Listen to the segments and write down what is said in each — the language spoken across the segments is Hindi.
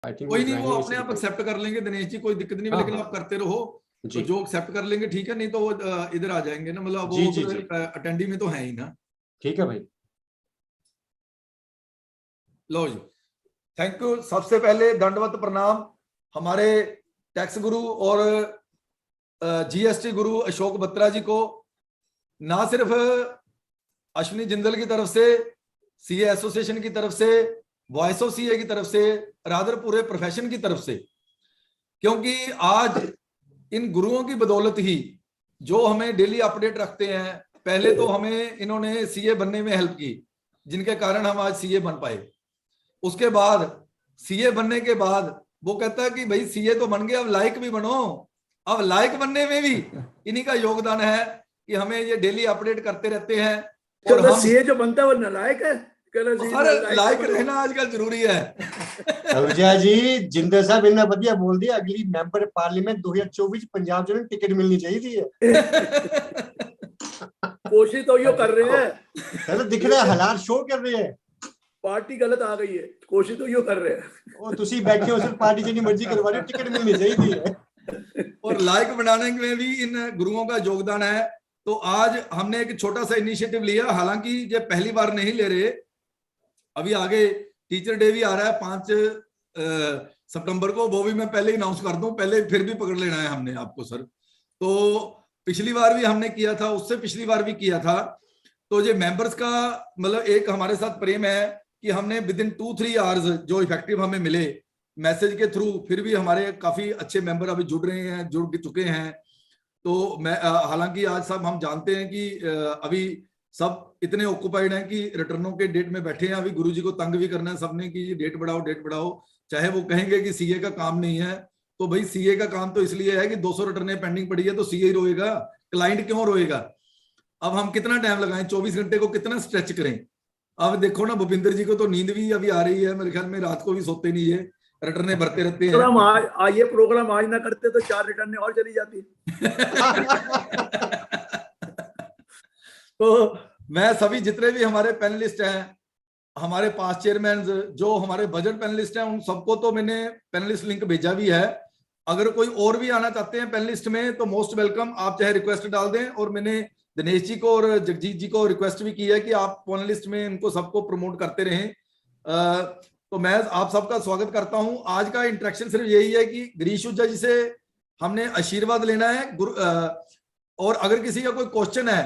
आई थिंक कोई नहीं, वो अपने आप एक्सेप्ट कर लेंगे दिनेश जी, कोई दिक्कत नहीं, लेकिन आप करते रहो, तो जो एक्सेप्ट कर लेंगे ठीक है, नहीं तो वो इधर आ जाएंगे ना, मतलब वो अटेंडी में तो है ही ना। ठीक है भाई, लो जी, थैंक यू। सबसे पहले दंडवत प्रणाम हमारे टैक्स गुरु और जीएसटी गुरु अशोक बत्रा जी को, ना सिर्फ अश्विनी जिंदल की तरफ से, सीए एसोसिएशन की तरफ से, वॉइस ऑफ सीए की तरफ से, रादर पूरे प्रोफेशन की तरफ से, क्योंकि आज इन गुरुओं की बदौलत ही जो हमें डेली अपडेट रखते हैं, पहले तो हमें इन्होंने सीए बनने में हेल्प की, जिनके कारण हम आज सीए बन पाए। उसके बाद सीए बनने के बाद वो कहता है कि भाई सीए तो बन गए, अब लायक भी बनो। अब लायक बनने में भी इन्हीं का योगदान है कि हमें ये डेली अपडेट करते रहते हैं। और हम सीए जो बनता है वो नालायक है, लायक रहना आजकल जरूरी है। अविजा जी, जिंदल साहब इन्ना बढ़िया बोल दिया, अगली मेंबर पार्लियामेंट 2024 पंजाब जो टिकट मिलनी चाहिए थी। कोशिश तो यो कर रहे हैं, चलो दिख रहा है, हालात शो कर रहे हैं, पार्टी गलत आ गई है, कोशिश तो यो कर रहे हैं। और तुसी बैठे हो सिर्फ पार्टी जितनी मर्जी करवा रहे हो, टिकट मिलनी चाहिए। और लायक बनाने में भी इन गुरुओं का योगदान है। तो आज हमने एक छोटा सा इनिशिएटिव लिया, हालांकि ये पहली बार नहीं ले रहे, अभी आगे टीचर डे भी आ रहा है 5 सितंबर को, वो भी मैं पहले ही अनाउंस कर दूं, पहले फिर भी पकड़ लेना है हमने आपको सर। तो पिछली बार भी हमने किया था, उससे पिछली बार भी किया था। तो ये मेंबर्स का मतलब एक हमारे साथ प्रेम है कि हमने विद इन 2-3 आवर्स जो इफेक्टिव हमें मिले मैसेज के थ्रू, फिर भी हमारे काफी अच्छे मेंबर अभी जुड़ रहे हैं, जुड़ चुके हैं। तो मैं हालांकि आज सब हम जानते हैं कि अभी सब इतने ऑक्युपाइड हैं कि रिटर्नों के डेट में बैठे हैं, अभी गुरुजी को तंग भी करना है सबने कि डेट बढ़ाओ, चाहे वो कहेंगे कि सीए का काम नहीं है, तो भाई सीए का काम तो इसलिए है कि 200 रिटर्नें पेंडिंग पड़ी है, तो सीए ही रोएगा, क्लाइंट क्यों रोएगा। अब हम कितना टाइम लगाएं, 24 घंटे को कितना स्ट्रेच करें। अब देखो ना, भूपिंदर जी को तो नींद भी अभी आ रही है, मेरे ख्याल में रात को भी सोते नहीं है, रिटर्नें भरते रहते हैं। ये प्रोग्राम आज ना करते तो 4 रिटर्नें और चली जाती। तो मैं सभी जितने भी हमारे पैनलिस्ट हैं, हमारे पास चेयरमैन, जो हमारे बजट पैनलिस्ट हैं, उन सबको तो मैंने पैनलिस्ट लिंक भेजा भी है। अगर कोई और भी आना चाहते हैं पैनलिस्ट में तो मोस्ट वेलकम, आप चाहे रिक्वेस्ट डाल दें। और मैंने दिनेश जी को और जगजीत जी को रिक्वेस्ट भी की है कि आप पैनलिस्ट में इनको सबको प्रमोट करते रहें। तो मैं आप सबका स्वागत करता हूं। आज का इंटरेक्शन सिर्फ यही है कि गिरीश ऊर्जा जी से हमने आशीर्वाद लेना है, और अगर किसी का कोई क्वेश्चन है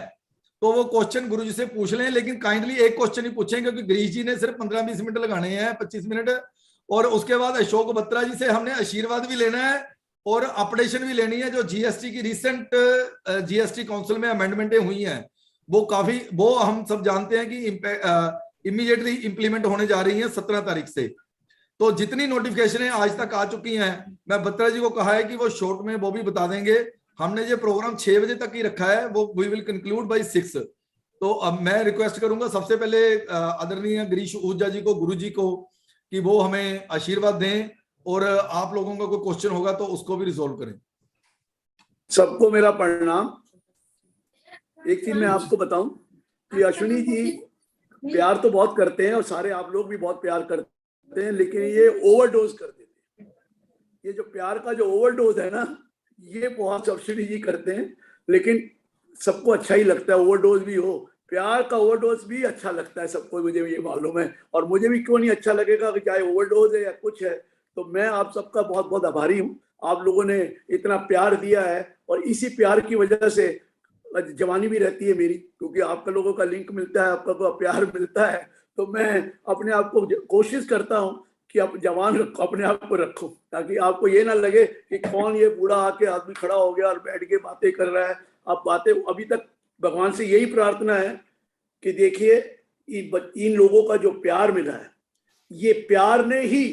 तो वो क्वेश्चन गुरु जी से पूछ लें, लेकिन काइंडली एक क्वेश्चन ही पूछें, क्योंकि गिरीश जी ने सिर्फ 15-20 मिनट लगाने हैं, 25 मिनट। और उसके बाद अशोक बत्रा जी से हमने आशीर्वाद भी लेना है और अपडेशन भी लेनी है। जो जीएसटी की रिसेंट जीएसटी काउंसिल में अमेंडमेंटें हुई हैं, वो हम सब जानते हैं कि इमीडिएटली इंप्लीमेंट होने जा रही है 17 तारीख से। तो जितनी नोटिफिकेशन आज तक आ चुकी हैं, मैं बत्रा जी को कहा है कि वो शॉर्ट में वो भी बता देंगे। हमने ये प्रोग्राम 6 बजे तक ही रखा है, वो वी विल कंक्लूड बाय 6। तो अब मैं रिक्वेस्ट करूंगा सबसे पहले आदरणीय गिरीश ऊर्जा जी को, गुरु जी को, कि वो हमें आशीर्वाद दें, और आप लोगों का कोई क्वेश्चन होगा तो उसको भी रिजोल्व करें। सबको मेरा प्रणाम। एक चीज मैं आपको बताऊं कि अश्विनी जी प्यार तो बहुत करते हैं और सारे आप लोग भी बहुत प्यार करते हैं, लेकिन ये ओवरडोज कर देते हैं। ये जो प्यार का जो ओवरडोज है ना, ये बहुत अश्विनी जी करते हैं, लेकिन सबको अच्छा ही लगता है। ओवरडोज भी हो, प्यार का ओवरडोज भी अच्छा लगता है सबको, मुझे ये मालूम है। और मुझे भी क्यों नहीं अच्छा लगेगा, कि चाहे ओवरडोज है या कुछ है। तो मैं आप सबका बहुत बहुत आभारी हूँ। आप लोगों ने इतना प्यार दिया है, और इसी प्यार की वजह से जवानी भी रहती है मेरी, क्योंकि आपका लोगों का लिंक मिलता है, आपका प्यार मिलता है। तो मैं अपने आप को कोशिश करता हूँ कि आप जवान रखो, अपने आप को रखो, ताकि आपको ये ना लगे कि कौन ये बूढ़ा आके आदमी खड़ा हो गया और बैठ के बातें कर रहा है। आप बातें, अभी तक भगवान से यही प्रार्थना है कि देखिए इन लोगों का जो प्यार मिला है, ये प्यार ने ही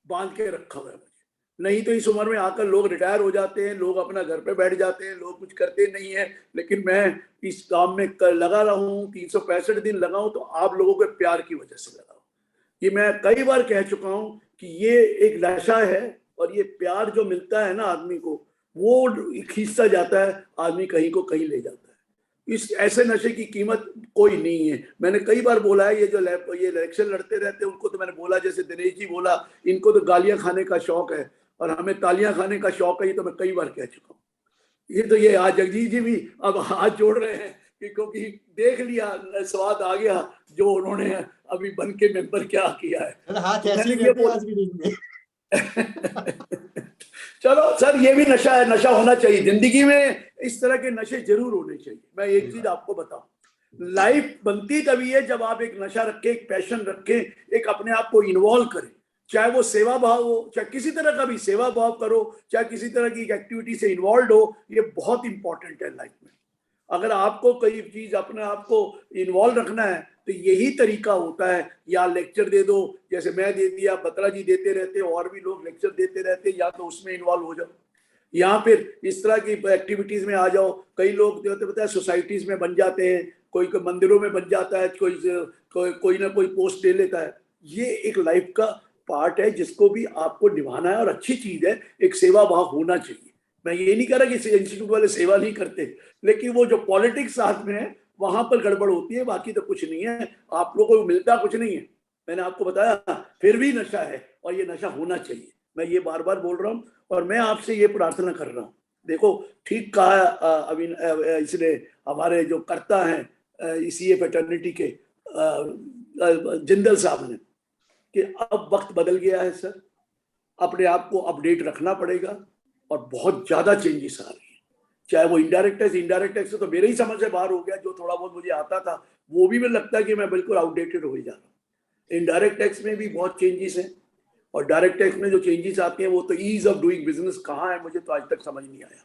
बांध के रखा हुआ है मुझे। नहीं तो इस उम्र में आकर लोग रिटायर हो जाते हैं, लोग अपना घर पे बैठ जाते हैं, लोग कुछ करते नहीं है। लेकिन मैं इस काम में लगा रहा हूँ, 365 दिन लगा हूँ, तो आप लोगों के प्यार की वजह से लगा हूँ। ये मैं कई बार कह चुका हूँ कि ये एक नशा है, और ये प्यार जो मिलता है ना आदमी को, वो खींचता जाता है, आदमी कहीं को कहीं ले जाता है। इस ऐसे नशे की कीमत कोई नहीं है। मैंने कई बार बोला है, ये जो ये इलेक्शन लड़ते रहते हैं उनको तो मैंने बोला, जैसे दिनेश जी बोला, इनको तो गालियां खाने का शौक है और हमें तालियां खाने का शौक है, ये तो मैं कई बार कह चुका हूँ। ये आज जगजीत जी भी अब हाथ जोड़ रहे हैं कि क्योंकि देख लिया, स्वाद आ गया जो उन्होंने अभी बन के मेंबर क्या किया है। हाथ तो ऐसे मैंने ही ये रहते हैं बोला आज भी नहीं। चलो सर, ये भी नशा है, नशा होना चाहिए जिंदगी में, इस तरह के नशे जरूर होने चाहिए। मैं एक चीज आपको बताऊं, लाइफ बनती तभी है जब आप एक नशा रखें, एक पैशन रखें, एक अपने आप को इन्वॉल्व करें, चाहे वो सेवा भाव हो, चाहे किसी तरह का भी सेवा भाव करो, चाहे किसी तरह की एक्टिविटी से इन्वॉल्व हो, ये बहुत इंपॉर्टेंट है लाइफ में। अगर आपको कोई चीज अपने आप को इन्वॉल्व रखना है तो यही तरीका होता है, या लेक्चर दे दो जैसे मैं दे दिया, बत्रा जी देते रहते, और भी लोग लेक्चर देते रहते, या तो उसमें इन्वॉल्व हो जाओ, या फिर इस तरह की एक्टिविटीज में आ जाओ। कई लोग जो पता है सोसाइटीज में बन जाते हैं, कोई मंदिरों में बन जाता है, कोई ना कोई पोस्ट ले लेता है। ये एक लाइफ का पार्ट है जिसको भी आपको निभाना है और अच्छी चीज है, एक सेवा भाव होना चाहिए। मैं ये नहीं कह रहा कि इंस्टीट्यूट वाले सेवा नहीं करते, लेकिन वो जो पॉलिटिक्स साथ में है वहां पर गड़बड़ होती है, बाकी तो कुछ नहीं है। आप लोगों को मिलता कुछ नहीं है, मैंने आपको बताया, फिर भी नशा है और ये नशा होना चाहिए। मैं ये बार बार बोल रहा हूँ और मैं आपसे ये प्रार्थना कर रहा हूँ। देखो ठीक कहा अभी इसने, हमारे जो कर्ता हैं इसी फैटर्निटी के जिंदल साहब ने, कि अब वक्त बदल गया है सर, अपने आप को अपडेट रखना पड़ेगा और बहुत ज्यादा चेंजेस आ रही है। चाहे वो इनडायरेक्ट टैक्स से तो मेरे ही समझ से बाहर हो गया, जो थोड़ा बहुत मुझे आता था वो भी मुझे लगता है कि मैं बिल्कुल आउटडेटेड हो जा रहा हूँ। इनडायरेक्ट टैक्स में भी बहुत चेंजेस हैं, और डायरेक्ट टैक्स में जो चेंजेस आते हैं वो तो ईज ऑफ डूइंग बिजनेस कहाँ है, मुझे तो आज तक समझ नहीं आया।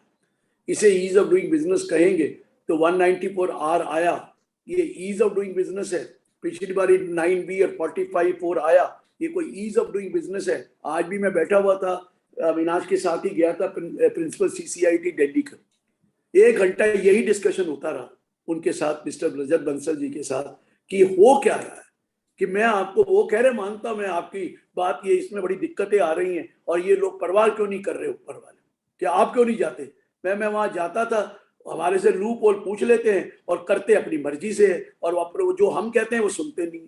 इसे ईज ऑफ डूइंग बिजनेस कहेंगे तो 194R आया, ये ईज ऑफ डूइंग बिजनेस है। पिछली बार 9B और 45(4) आया, ये कोई ईज ऑफ डूइंग बिजनेस है। आज भी मैं बैठा हुआ था, अविनाश के साथ ही गया था प्रिंसिपल CCIT दिल्ली का, 1 घंटा यही डिस्कशन होता रहा उनके साथ, मिस्टर रजत बंसल जी के साथ, कि हो क्या रहा है। कि मैं आपको वो कह रहे, मानता मैं आपकी बात, ये इसमें बड़ी दिक्कतें आ रही हैं और ये लोग परवाह क्यों नहीं कर रहे ऊपर वाले, कि आप क्यों नहीं जाते। मैं वहां जाता था, हमारे से लूप होल पूछ लेते हैं और करते अपनी मर्जी से, और जो हम कहते हैं वो सुनते नहीं।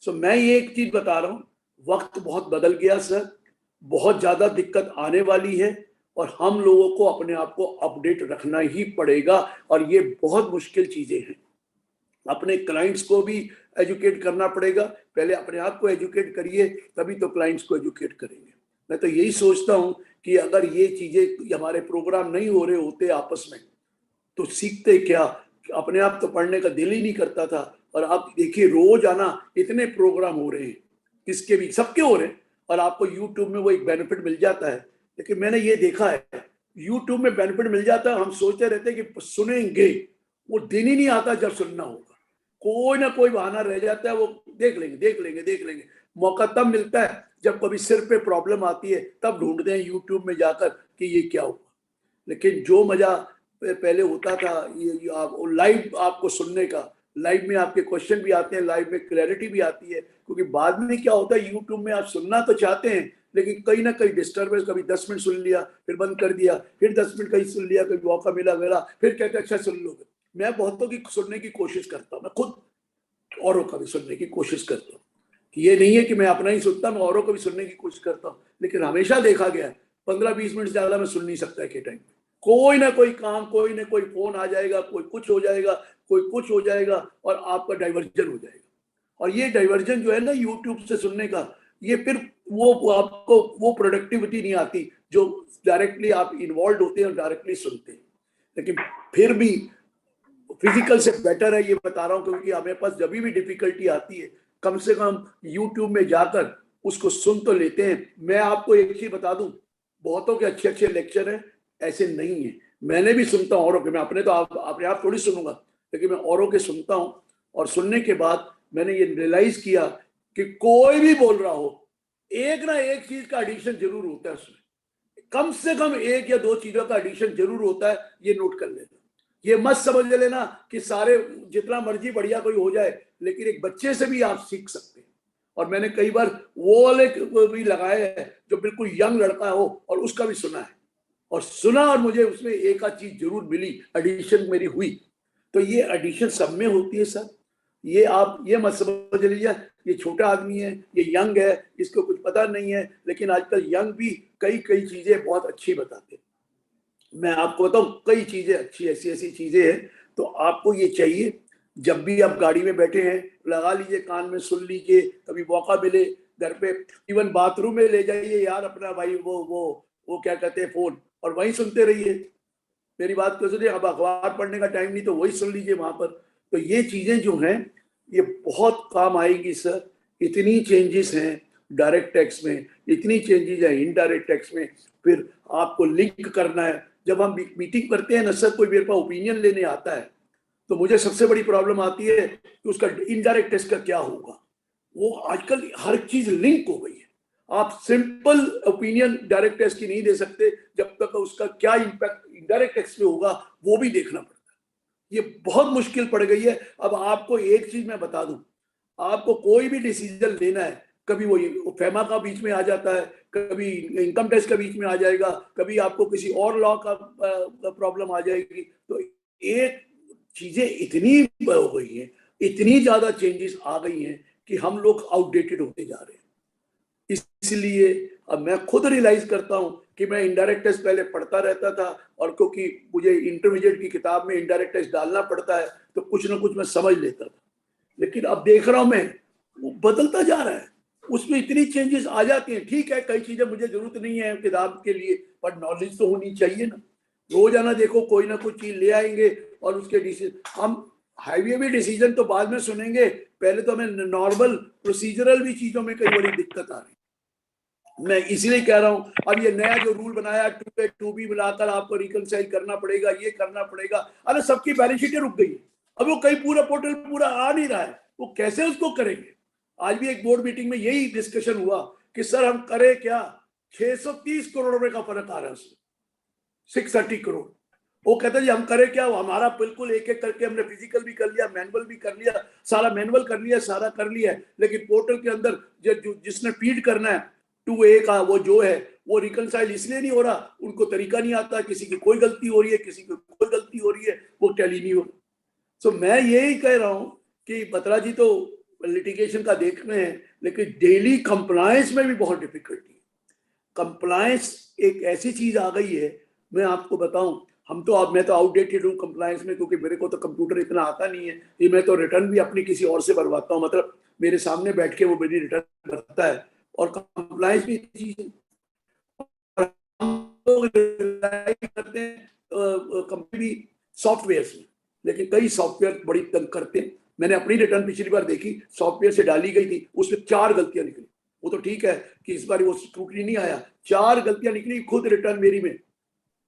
सो मैं ये एक चीज बता रहा हूँ, वक्त बहुत बदल गया सर, बहुत ज्यादा दिक्कत आने वाली है और हम लोगों को अपने आप को अपडेट रखना ही पड़ेगा, और ये बहुत मुश्किल चीजें हैं। अपने क्लाइंट्स को भी एजुकेट करना पड़ेगा, पहले अपने आप को एजुकेट करिए, तभी तो क्लाइंट्स को एजुकेट करेंगे। मैं तो यही सोचता हूं कि अगर ये चीजें, हमारे प्रोग्राम नहीं हो रहे होते आपस में, तो सीखते क्या, अपने आप तो पढ़ने का दिल ही नहीं करता था। और आप देखिए रोज आना, इतने प्रोग्राम हो रहे हैं, किसके भी, सबके हो रहे हैं, और आपको यूट्यूब में वो एक बेनिफिट मिल जाता है। लेकिन मैंने ये देखा है, यूट्यूब में बेनिफिट मिल जाता है, हम सोचते रहते हैं कि सुनेंगे, वो दिन ही नहीं आता जब सुनना होगा, कोई ना कोई बहाना रह जाता है, वो देख लेंगे। मौका तब मिलता है जब कभी सिर पे प्रॉब्लम आती है, तब ढूंढते हैं यूट्यूब में जाकर कि ये क्या हुआ। लेकिन जो मजा पहले होता था, ये लाइव आपको सुनने का, लाइव में आपके क्वेश्चन भी आते हैं, लाइव में क्लैरिटी भी आती है। क्योंकि बाद में क्या होता है, यूट्यूब में आप सुनना तो चाहते हैं, लेकिन कहीं ना कहीं डिस्टर्बेंस, कभी 10 मिनट सुन लिया फिर बंद कर दिया, फिर 10 मिनट कहीं सुन लिया, कभी मौका मिला फिर कहते अच्छा सुन लोगे। मैं बहुतों की सुनने की कोशिश करता हूँ, मैं खुद औरों का भी सुनने की कोशिश करता हूँ, ये नहीं है कि मैं अपना ही सुनता, मैं औरों को भी सुनने की कोशिश करता हूँ। लेकिन हमेशा देखा गया है 15-20 मिनट से ज्यादा मैं सुन नहीं सकता है के टाइम, कोई ना कोई काम, कोई ना कोई फोन आ जाएगा, कोई कुछ हो जाएगा और आपका डाइवर्जन हो जाएगा। और ये डाइवर्जन जो है ना यूट्यूब से सुनने का, ये फिर वो आपको वो प्रोडक्टिविटी नहीं आती जो डायरेक्टली आप इन्वॉल्व होते हैं और डायरेक्टली सुनते हैं। लेकिन फिर भी फिजिकल से बेटर है, ये बता रहा हूँ, क्योंकि हमें पास जब भी डिफिकल्टी आती है, कम से कम यूट्यूब में जाकर उसको सुन तो लेते हैं। मैं आपको एक चीज बता दूं, बहुतों के अच्छे लेक्चर हैं, ऐसे नहीं है। मैंने भी सुनता हूँ औरों के, मैं अपने तो अपने आप थोड़ी सुनूंगा, लेकिन मैं औरों के सुनता हूँ। और सुनने के बाद मैंने ये रियलाइज किया कि कोई भी बोल रहा हो, एक ना एक चीज का एडिशन जरूर होता है उसमें, कम से कम 1 या 2 चीजों का एडिशन जरूर होता है, ये नोट कर लेना। ये मत समझ लेना कि सारे जितना मर्जी बढ़िया कोई हो जाए, लेकिन एक बच्चे से भी आप सीख सकते हैं। और मैंने कई बार वो वाले भी लगाए हैं जो बिल्कुल यंग लड़का हो, और उसका भी सुना है, और मुझे उसमें एक आध चीज जरूर मिली, एडिशन मेरी हुई। तो ये एडिशन सब में होती है सर। ये आप ये मत समझ लीजिए ये छोटा आदमी है, ये यंग है, इसको कुछ पता नहीं है, लेकिन आजकल यंग भी कई कई चीजें बहुत अच्छी बताते हैं। मैं आपको बताऊं कई चीजें अच्छी ऐसी ऐसी चीजें हैं, तो आपको ये चाहिए जब भी आप गाड़ी में बैठे हैं लगा लीजिए, कान में सुन लीजिए, कभी मौका मिले घर पे इवन बाथरूम में ले जाइए यार अपना भाई वो क्या कहते हैं फोन, और वहीं सुनते रहिए। मेरी बात को सुनिए, अब अखबार पढ़ने का टाइम नहीं तो वही सुन लीजिए वहां पर। तो ये चीजें जो हैं ये बहुत काम आएगी सर। इतनी चेंजेस हैं डायरेक्ट टैक्स में, इतनी चेंजेस हैं इनडायरेक्ट टैक्स में, फिर आपको लिंक करना है। जब हम मीटिंग करते हैं ना सर, कोई मेरे पास ओपिनियन लेने आता है तो मुझे सबसे बड़ी प्रॉब्लम आती है कि उसका इनडायरेक्ट टैक्स का क्या होगा। वो आजकल हर चीज लिंक हो गई है, आप सिंपल ओपिनियन डायरेक्ट टैक्स की नहीं दे सकते जब तक उसका क्या इंपैक्ट इनडायरेक्ट टैक्स पे होगा वो भी देखना पड़ता है। ये बहुत मुश्किल पड़ गई है। अब आपको एक चीज मैं बता दूं, आपको कोई भी डिसीजन लेना है, कभी वो फेमा का बीच में आ जाता है, कभी इनकम टैक्स का बीच में आ जाएगा, कभी आपको किसी और लॉ का प्रॉब्लम आ जाएगी। तो एक चीजें इतनी हो गई हैं, इतनी ज्यादा चेंजेस आ गई हैं कि हम लोग आउटडेटेड होते जा रहे हैं। इसलिए अब मैं खुद रियलाइज करता हूं कि मैं इनडायरेक्ट टैक्स पहले पढ़ता रहता था, और क्योंकि मुझे इंटरमीडिएट की किताब में इनडायरेक्ट टैक्स डालना पड़ता है तो कुछ ना कुछ मैं समझ लेता था, लेकिन अब देख रहा हूं मैं वो बदलता जा रहा है, उसमें इतनी चेंजेस आ जाती हैं। ठीक है कई चीजें मुझे जरूरत नहीं है किताब के लिए, पर नॉलेज तो होनी चाहिए ना। रोजाना देखो कोई ना कोई चीज ले आएंगे और उसके डिसीजन, हम हाईवे भी डिसीजन तो बाद में सुनेंगे, पहले तो हमें नॉर्मल प्रोसीजरल भी चीजों में कई बड़ी दिक्कत आ रही। मैं इसलिए कह रहा हूं अब ये नया जो रूल बनाया 2A 2B मिलाकर आपको रिकनसाइल करना पड़ेगा, ये करना पड़ेगा। अरे सबकी बैलेंस शीटें रुक गई, अब वो कहीं पूरा पोर्टल पूरा आ नहीं रहा है, वो कैसे उसको करेंगे। आज भी एक बोर्ड मीटिंग में यही डिस्कशन हुआ कि सर हम करें क्या, 630 करोड़ रुपए का फर्क आ रहा है उसमें, 630 करोड़। वो कहते जी हम करें क्या, वो हमारा बिल्कुल एक एक करके हमने फिजिकल भी कर लिया, मैनुअल भी कर लिया, सारा मैनुअल कर लिया, सारा कर लिया है, लेकिन पोर्टल के अंदर जिसने फीड करना है 2A का वो जो है वो रिकनसाइल इसलिए नहीं हो रहा, उनको तरीका नहीं आता, किसी की कोई गलती हो रही है, किसी की कोई गलती हो रही है, वो टैली नहीं हो रहा। सो मैं यही कह रहा हूं कि बत्रा जी तो लिटिगेशन का देख रहे हैं, लेकिन डेली कंप्लायंस में भी बहुत डिफिकल्टी है। कंप्लायंस एक ऐसी चीज आ गई है, मैं आपको बताऊं, मैं तो आउटडेटेड हूँ कंप्लायंस में, क्योंकि मेरे को तो कंप्यूटर इतना आता नहीं है। ये मैं तो रिटर्न भी अपनी किसी और से भरवाता हूँ, मतलब मेरे सामने बैठ के वो मेरी रिटर्न भरता है, और कंप्लायंस भी चीज करते हैं कंपनी भी सॉफ्टवेयर में, लेकिन कई सॉफ्टवेयर बड़ी तंग करते हैं। मैंने अपनी रिटर्न पिछली बार देखी, सॉफ्टवेयर से डाली गई थी, उसमें 4 गलतियां निकली। वो तो ठीक है कि इस बार वो स्क्रूटनी नहीं आया, 4 गलतियां निकली खुद रिटर्न मेरी में।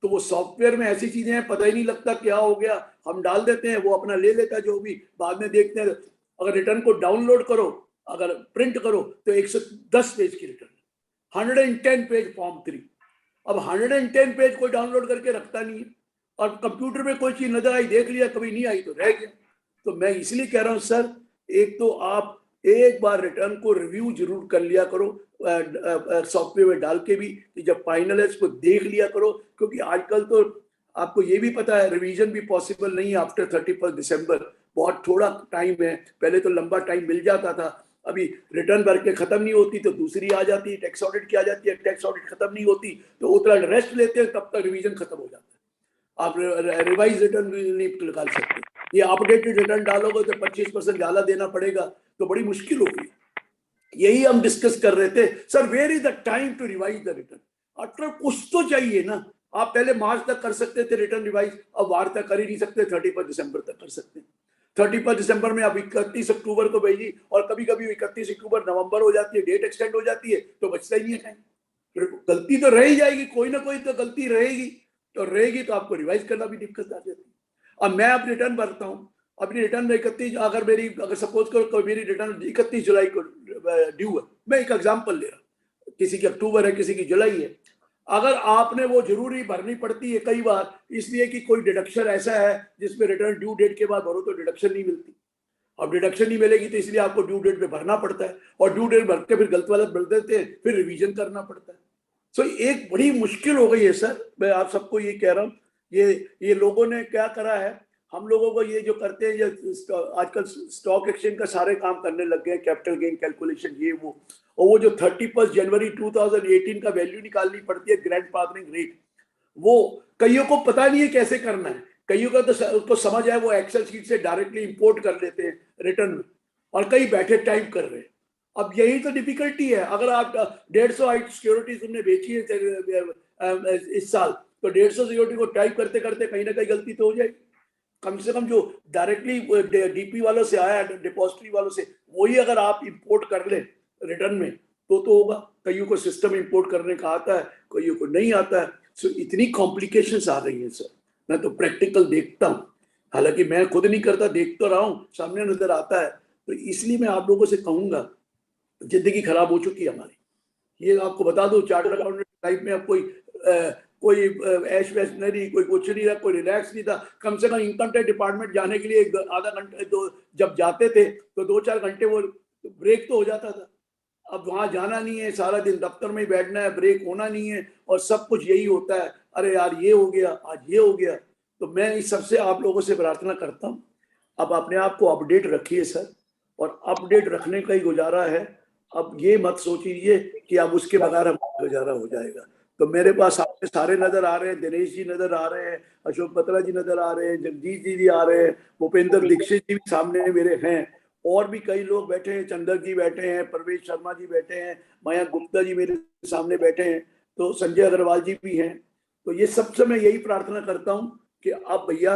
तो वो सॉफ्टवेयर में ऐसी चीजें हैं पता ही नहीं लगता क्या हो गया, हम डाल देते हैं, वो अपना ले लेता है जो भी, बाद में देखते हैं। अगर रिटर्न को डाउनलोड करो, अगर प्रिंट करो तो 110 पेज की रिटर्न, 110 पेज फॉर्म 3। अब 110 पेज कोई डाउनलोड करके रखता नहीं है, और कंप्यूटर में कोई चीज नजर आई देख लिया, कभी नहीं आई तो रह गया। तो मैं इसलिए कह रहा हूं सर, एक तो आप एक बार रिटर्न को रिव्यू जरूर कर लिया करो सॉफ्टवेयर में डाल के भी, कि जब फाइनल है उसको देख लिया करो, क्योंकि आजकल तो आपको ये भी पता है रिवीजन भी पॉसिबल नहीं है आफ्टर 31 दिसंबर, बहुत थोड़ा टाइम है। पहले तो लंबा टाइम मिल जाता था, अभी रिटर्न भर के खत्म नहीं होती तो दूसरी आ जाती है, टैक्स ऑडिट की आ जाती है, टैक्स ऑडिट खत्म नहीं होती तो उतना रेस्ट लेते हैं, तब तक रिवीजन खत्म हो जाता है, आप रिवाइज रिटर्न नहीं निकाल सकते। ये अपडेटेड रिटर्न डालोगे तो 25% ज्यादा देना पड़ेगा, तो बड़ी मुश्किल होगी। यही हम डिस्कस कर रहे थे sir, where is the time to revise the return. अटर कुछ तो चाहिए ना, आप पहले मार्च तक कर सकते थे रिटर्न रिवाइज, अब वार तक कर ही नहीं सकते, 31 दिसंबर तक कर सकते हैं। 31 दिसंबर में अब 31 अक्टूबर को भेजी, और कभी कभी 31 अक्टूबर नवंबर हो जाती है, डेट एक्सटेंड हो जाती है, तो बचता ही नहीं है टाइम। गलती तो रह ही जाएगी, कोई ना कोई तो गलती रहेगी, तो रहेगी तो आपको रिवाइज करना भी दिक्कत आ जाती है। अब मैं अब रिटर्न भरता हूँ, अपनी रिटर्न में 31, अगर सपोज करो मेरी रिटर्न 31 जुलाई को ड्यू है, मैं एक एग्जांपल ले रहा हूँ, किसी की अक्टूबर है किसी की जुलाई है, अगर आपने वो जरूरी भरनी पड़ती है कई बार, इसलिए कि कोई डिडक्शन ऐसा है जिसमें रिटर्न ड्यू डेट के बाद भरो तो डिडक्शन नहीं मिलती। अब डिडक्शन नहीं मिलेगी तो इसलिए आपको ड्यू डेट पे भरना पड़ता है, और ड्यू डेट भर के फिर गलत वाला भर देते हैं, फिर रिवीजन करना पड़ता है। सो एक बड़ी मुश्किल हो गई है सर, मैं आप सबको ये कह रहा हूँ। ये लोगों ने क्या करा है, हम लोगों को ये जो करते हैं, ये आजकल स्टॉक एक्सचेंज का सारे काम करने लग गए, कैपिटल गेन कैलकुलेशन ये वो, और वो जो 31 जनवरी 2018 का वैल्यू निकालनी पड़ती है, ग्रैंड फादरिंग रेट, वो कईयों को पता नहीं है कैसे करना है। कईयों का तो उसको समझ है, वो एक्सेल शीट से डायरेक्टली इंपोर्ट कर लेते हैं रिटर्न में, और कई बैठे टाइप कर रहे हैं। अब यही तो डिफिकल्टी है। अगर आप 150 सिक्योरिटीज तुमने बेची है इस साल, तो 150 सिक्योरिटी को टाइप करते करते कहीं ना कहीं गलती तो हो जाएगी। कम से कम जो डायरेक्टली डीपी वालों से आया, डिपॉजिटरी वालों से, वही अगर आप इंपोर्ट कर ले रिटर्न में तो होगा। कईयों को सिस्टम इंपोर्ट करने का आता है, कईयों को नहीं आता है। सो इतनी कॉम्प्लिकेशंस आ रही हैं सर। मैं तो प्रैक्टिकल देखता हूँ, हालांकि मैं खुद नहीं करता, देख तो रहा हूँ, सामने नजर आता है। तो इसलिए मैं आप लोगों से कहूंगा, जिंदगी खराब हो चुकी है हमारी। ये आपको बता दो, चार्टर्ड अकाउंटेंट लाइफ में अब कोई ऐश वैश नहीं, कोई कुछ नहीं था, कोई रिलैक्स नहीं था। कम से कम इनकम टैक्स डिपार्टमेंट जाने के लिए आधा घंटे जब जाते थे तो 2-4 घंटे वो ब्रेक तो हो जाता था। अब वहां जाना नहीं है, सारा दिन दफ्तर में ही बैठना है, ब्रेक होना नहीं है, और सब कुछ यही होता है, अरे यार ये हो गया, आज ये हो गया। तो मैं इस सबसे आप लोगों से प्रार्थना करता हूँ, अब अपने आप को अपडेट रखिए सर, और अपडेट रखने का ही गुजारा है। अब ये मत सोचिए कि अब उसके बगैर हमारा गुजारा हो जाएगा। तो मेरे पास आपके सारे नजर आ रहे हैं, दिनेश जी नजर आ रहे हैं, अशोक बत्रा जी नजर आ रहे हैं, जगदीश जी आ रहे हैं, भूपेंद्र दीक्षित जी भी सामने मेरे हैं, और भी कई लोग बैठे हैं, चंदर जी बैठे हैं, परवेश शर्मा जी बैठे हैं, मयंक गुप्ता जी मेरे सामने बैठे हैं, तो संजय अग्रवाल जी भी हैं। तो ये सबसे मैं यही प्रार्थना करता हूँ कि अब भैया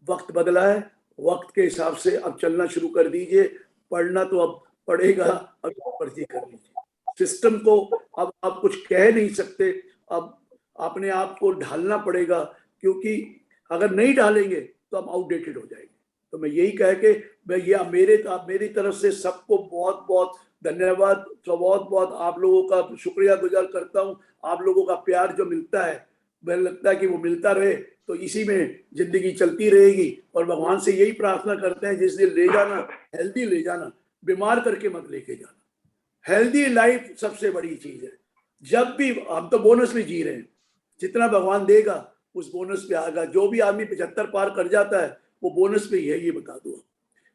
वक्त बदला है, वक्त के हिसाब से अब चलना शुरू कर दीजिए। पढ़ना तो अब पढ़ेगा, अब पर्ची कर लीजिए। सिस्टम को अब आप कुछ कह नहीं सकते, अब अपने आप को ढालना पड़ेगा, क्योंकि अगर नहीं ढालेंगे तो हम आउटडेटेड हो जाएंगे। तो मैं यही कह के मैं ये मेरी तरफ से सबको बहुत बहुत धन्यवाद, तो बहुत बहुत आप लोगों का शुक्रिया गुजार करता हूँ। आप लोगों का प्यार जो मिलता है, मुझे लगता है कि वो मिलता रहे, तो इसी में जिंदगी चलती रहेगी। और भगवान से यही प्रार्थना करते हैं, जिस दिन ले जाना हेल्दी ले जाना, बीमार करके मत लेके जाना। हेल्दी लाइफ सबसे बड़ी चीज है। जब भी हम तो बोनस में जी रहे हैं, जितना भगवान देगा उस बोनस पे आएगा। जो भी आदमी 75 पार कर जाता है वो बोनस पे ही है, ये बता दो।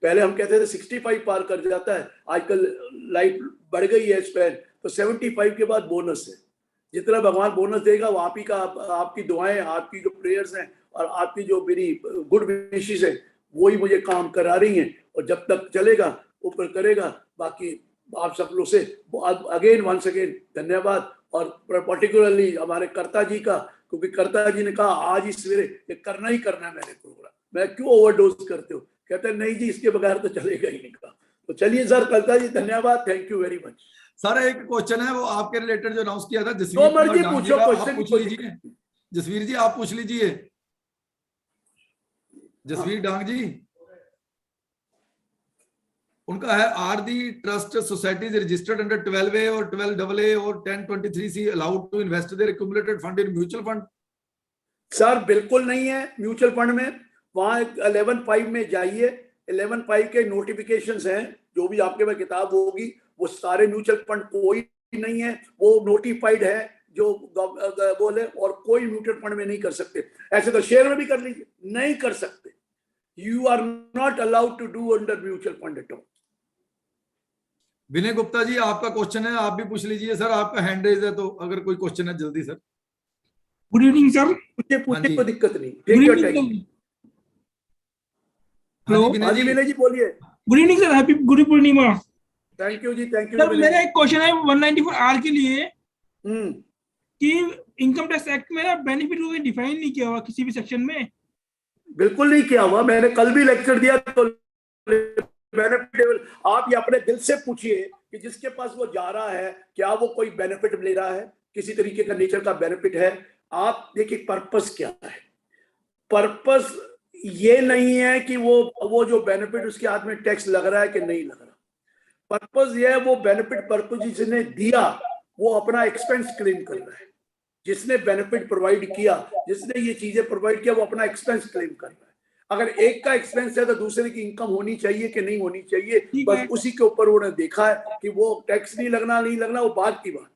पहले हम कहते थे 65 पार कर जाता है, आजकल लाइफ बढ़ गई है स्पैन, तो 75 के बाद बोनस है। जितना भगवान बोनस देगा वो आप ही का, आपकी दुआएं, आपकी जो प्रेयर्स हैं और आपकी जो मेरी गुड विशेस है, वो ही मुझे काम करा रही हैं। और जब तक चलेगा ऊपर करेगा। बाकी आप सब लोग से अगेन वंस अगेन धन्यवाद, और पर्टिकुलरली हमारे कर्ता जी का, क्योंकि कर्ता जी ने कहा आज ही सवेरे ये करना ही करना है मेरे प्रोग्राम, मैं क्यों ओवरडोज करते हो, कहते हैं नहीं जी इसके बगैर तो चलेगा ही नहीं। कहा तो चलिए सर, कर्ता जी धन्यवाद, thank you very much. Sir एक क्वेश्चन है, वो आपके रिलेटेड जो अनाउंस किया था, जो मर्जी पूछो क्वेश्चन, पूछ लीजिए। जसवीर जी आप पूछ लीजिए। जसवीर डांग जी, उनका है, are the trust societies registered under 12A और 12AA और 1023C allowed to invest their accumulated fund in mutual fund? Sir बिल्कुल नहीं है म्यूचुअल फंड में। वहां 11.5 में जाइए, 11.5 के नोटिफिकेशंस हैं, जो भी आपके में किताब होगी, वो सारे म्यूचुअल फंड कोई नहीं है, वो नोटिफाइड है जो बोले, और कोई म्यूचुअल फंड में नहीं कर सकते। ऐसे तो शेयर में भी कर लीजिए, नहीं कर सकते। You are not allowed to do under mutual fund at all. Vinay Gupta ji आपका क्वेश्चन है, आप भी पूछ लीजिए सर, आपका हैंड रेज है, तो अगर कोई क्वेश्चन है जल्दी सर। Good evening sir. पूछे कोई दिक्कत नहीं, टेक योर टाइम। हाँ जी विनय जी बोलिए। Good evening sir, happy Guru Purnima. Thank you जी, थैंक यू। सर मेरा एक क्वेश्चन है 194R के लिए, कि इनकम टैक्स एक्ट में बेनिफिट को डिफाइन नहीं किया हुआ किसी भी सेक्शन में। बिल्कुल नहीं किया हुआ, मैंने कल भी लेक्चर दिया। तो बेनिफिट आप ये अपने दिल से पूछिए कि जिसके पास वो जा रहा है, क्या वो कोई बेनिफिट ले रहा है, किसी तरीके का नेचर का बेनिफिट है। आप देखिए पर्पस क्या है। पर्पस ये नहीं है कि वो जो बेनिफिट उसके हाथ में टैक्स लग रहा है कि नहीं लग रहा। पर्पस ये है वो बेनिफिट पर्पस जिसने दिया वो अपना एक्सपेंस क्लेम कर रहा है। जिसने बेनिफिट प्रोवाइड किया, जिसने ये चीजें प्रोवाइड किया, वो अपना एक्सपेंस क्लेम कर रहा है। अगर एक का एक्सपेंस है तो दूसरे की इनकम होनी चाहिए कि नहीं होनी चाहिए, बस उसी के ऊपर उन्होंने देखा है कि वो टैक्स नहीं लगना वो बात की बात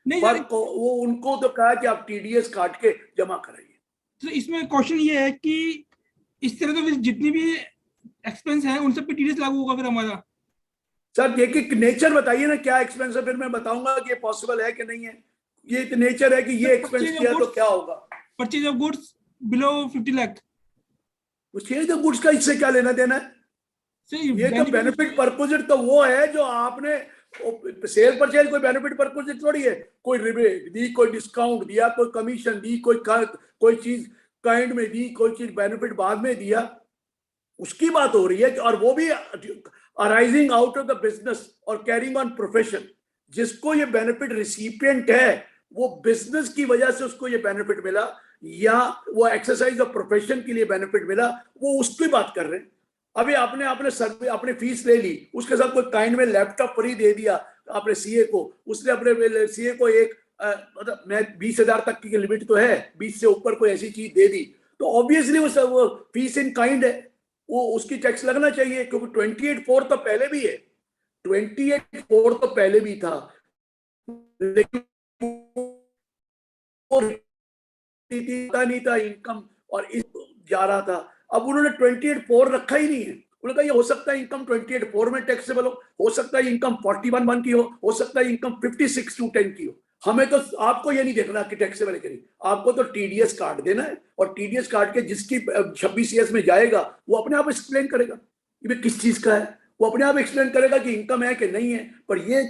है। पर वो उनको तो कहा कि आप TDS काट के जमा कराइए। तो इसमें क्वेश्चन ये है कि इस तरह तो फिर जितनी भी एक्सपेंस है उन सब पे टीडीएस लागू होगा फिर हमारा। सर एक नेचर बताइए ना, क्या एक्सपेंस है, फिर मैं बताऊंगा कि ये पॉसिबल है कि नहीं है। ये एक नेचर है कि ये एक्सपेंस किया तो क्या होगा। Purchase of goods below 50 lakh, change the goods का इससे क्या लेना देना है? ये तो बेनिफिट परपोजिट तो वो है जो आपने सेल परचेज, कोई बेनिफिट परपोजिट थोड़ी है। कोई रिबेट दी, कोई डिस्काउंट दिया, कोई कमीशन दी, कोई चीज काइंड में दी, कोई चीज बेनिफिट बाद में दिया, उसकी बात हो रही है। और वो भी arising out of the business और कैरिंग ऑन प्रोफेशन। जिसको ये बेनिफिट रिसिपिएंट है वो बिजनेस की वजह से उसको ये बेनिफिट मिला, या वो एक्सरसाइज ऑफ प्रोफेशन के लिए बेनिफिट मिला, वो उसकी बात कर रहे हैं। अभी आपने सर्वे, आपने फीस ले ली, उसके साथ कोई काइंड में लैपटॉप फ्री दे दिया आपने सीए को, उसने अपने सीए को एक मतलब मैं 20,000 तक की लिमिट तो है, 20 से ऊपर कोई ऐसी चीज दे दी, तो ऑब्वियसली वो फीस इन काइंड है, वो उसकी टैक्स लगना चाहिए। क्योंकि 28(4) तो पहले भी है, 28(4) तो पहले भी था, लेकिन नहीं था इनकम और इस जा रहा था। अब उन्होंने 28(4) रखा ही नहीं है। उन्होंने कहा ये हो सकता है इनकम 28(4) में टैक्सेबल हो सकता है इनकम 41(1) की हो सकता है इनकम 56(2)(10) की हो। हमें तो आपको ये नहीं देखना कि टैक्सेबल है करी, आपको तो टीडीएस काट देना है, और टीडीएस काट के जिसकी 26 में जाएगा वो अपने आप एक्सप्लेन करेगा कि किस चीज का है, वो अपने आप एक्सप्लेन करेगा कि इनकम है कि नहीं है। पर ये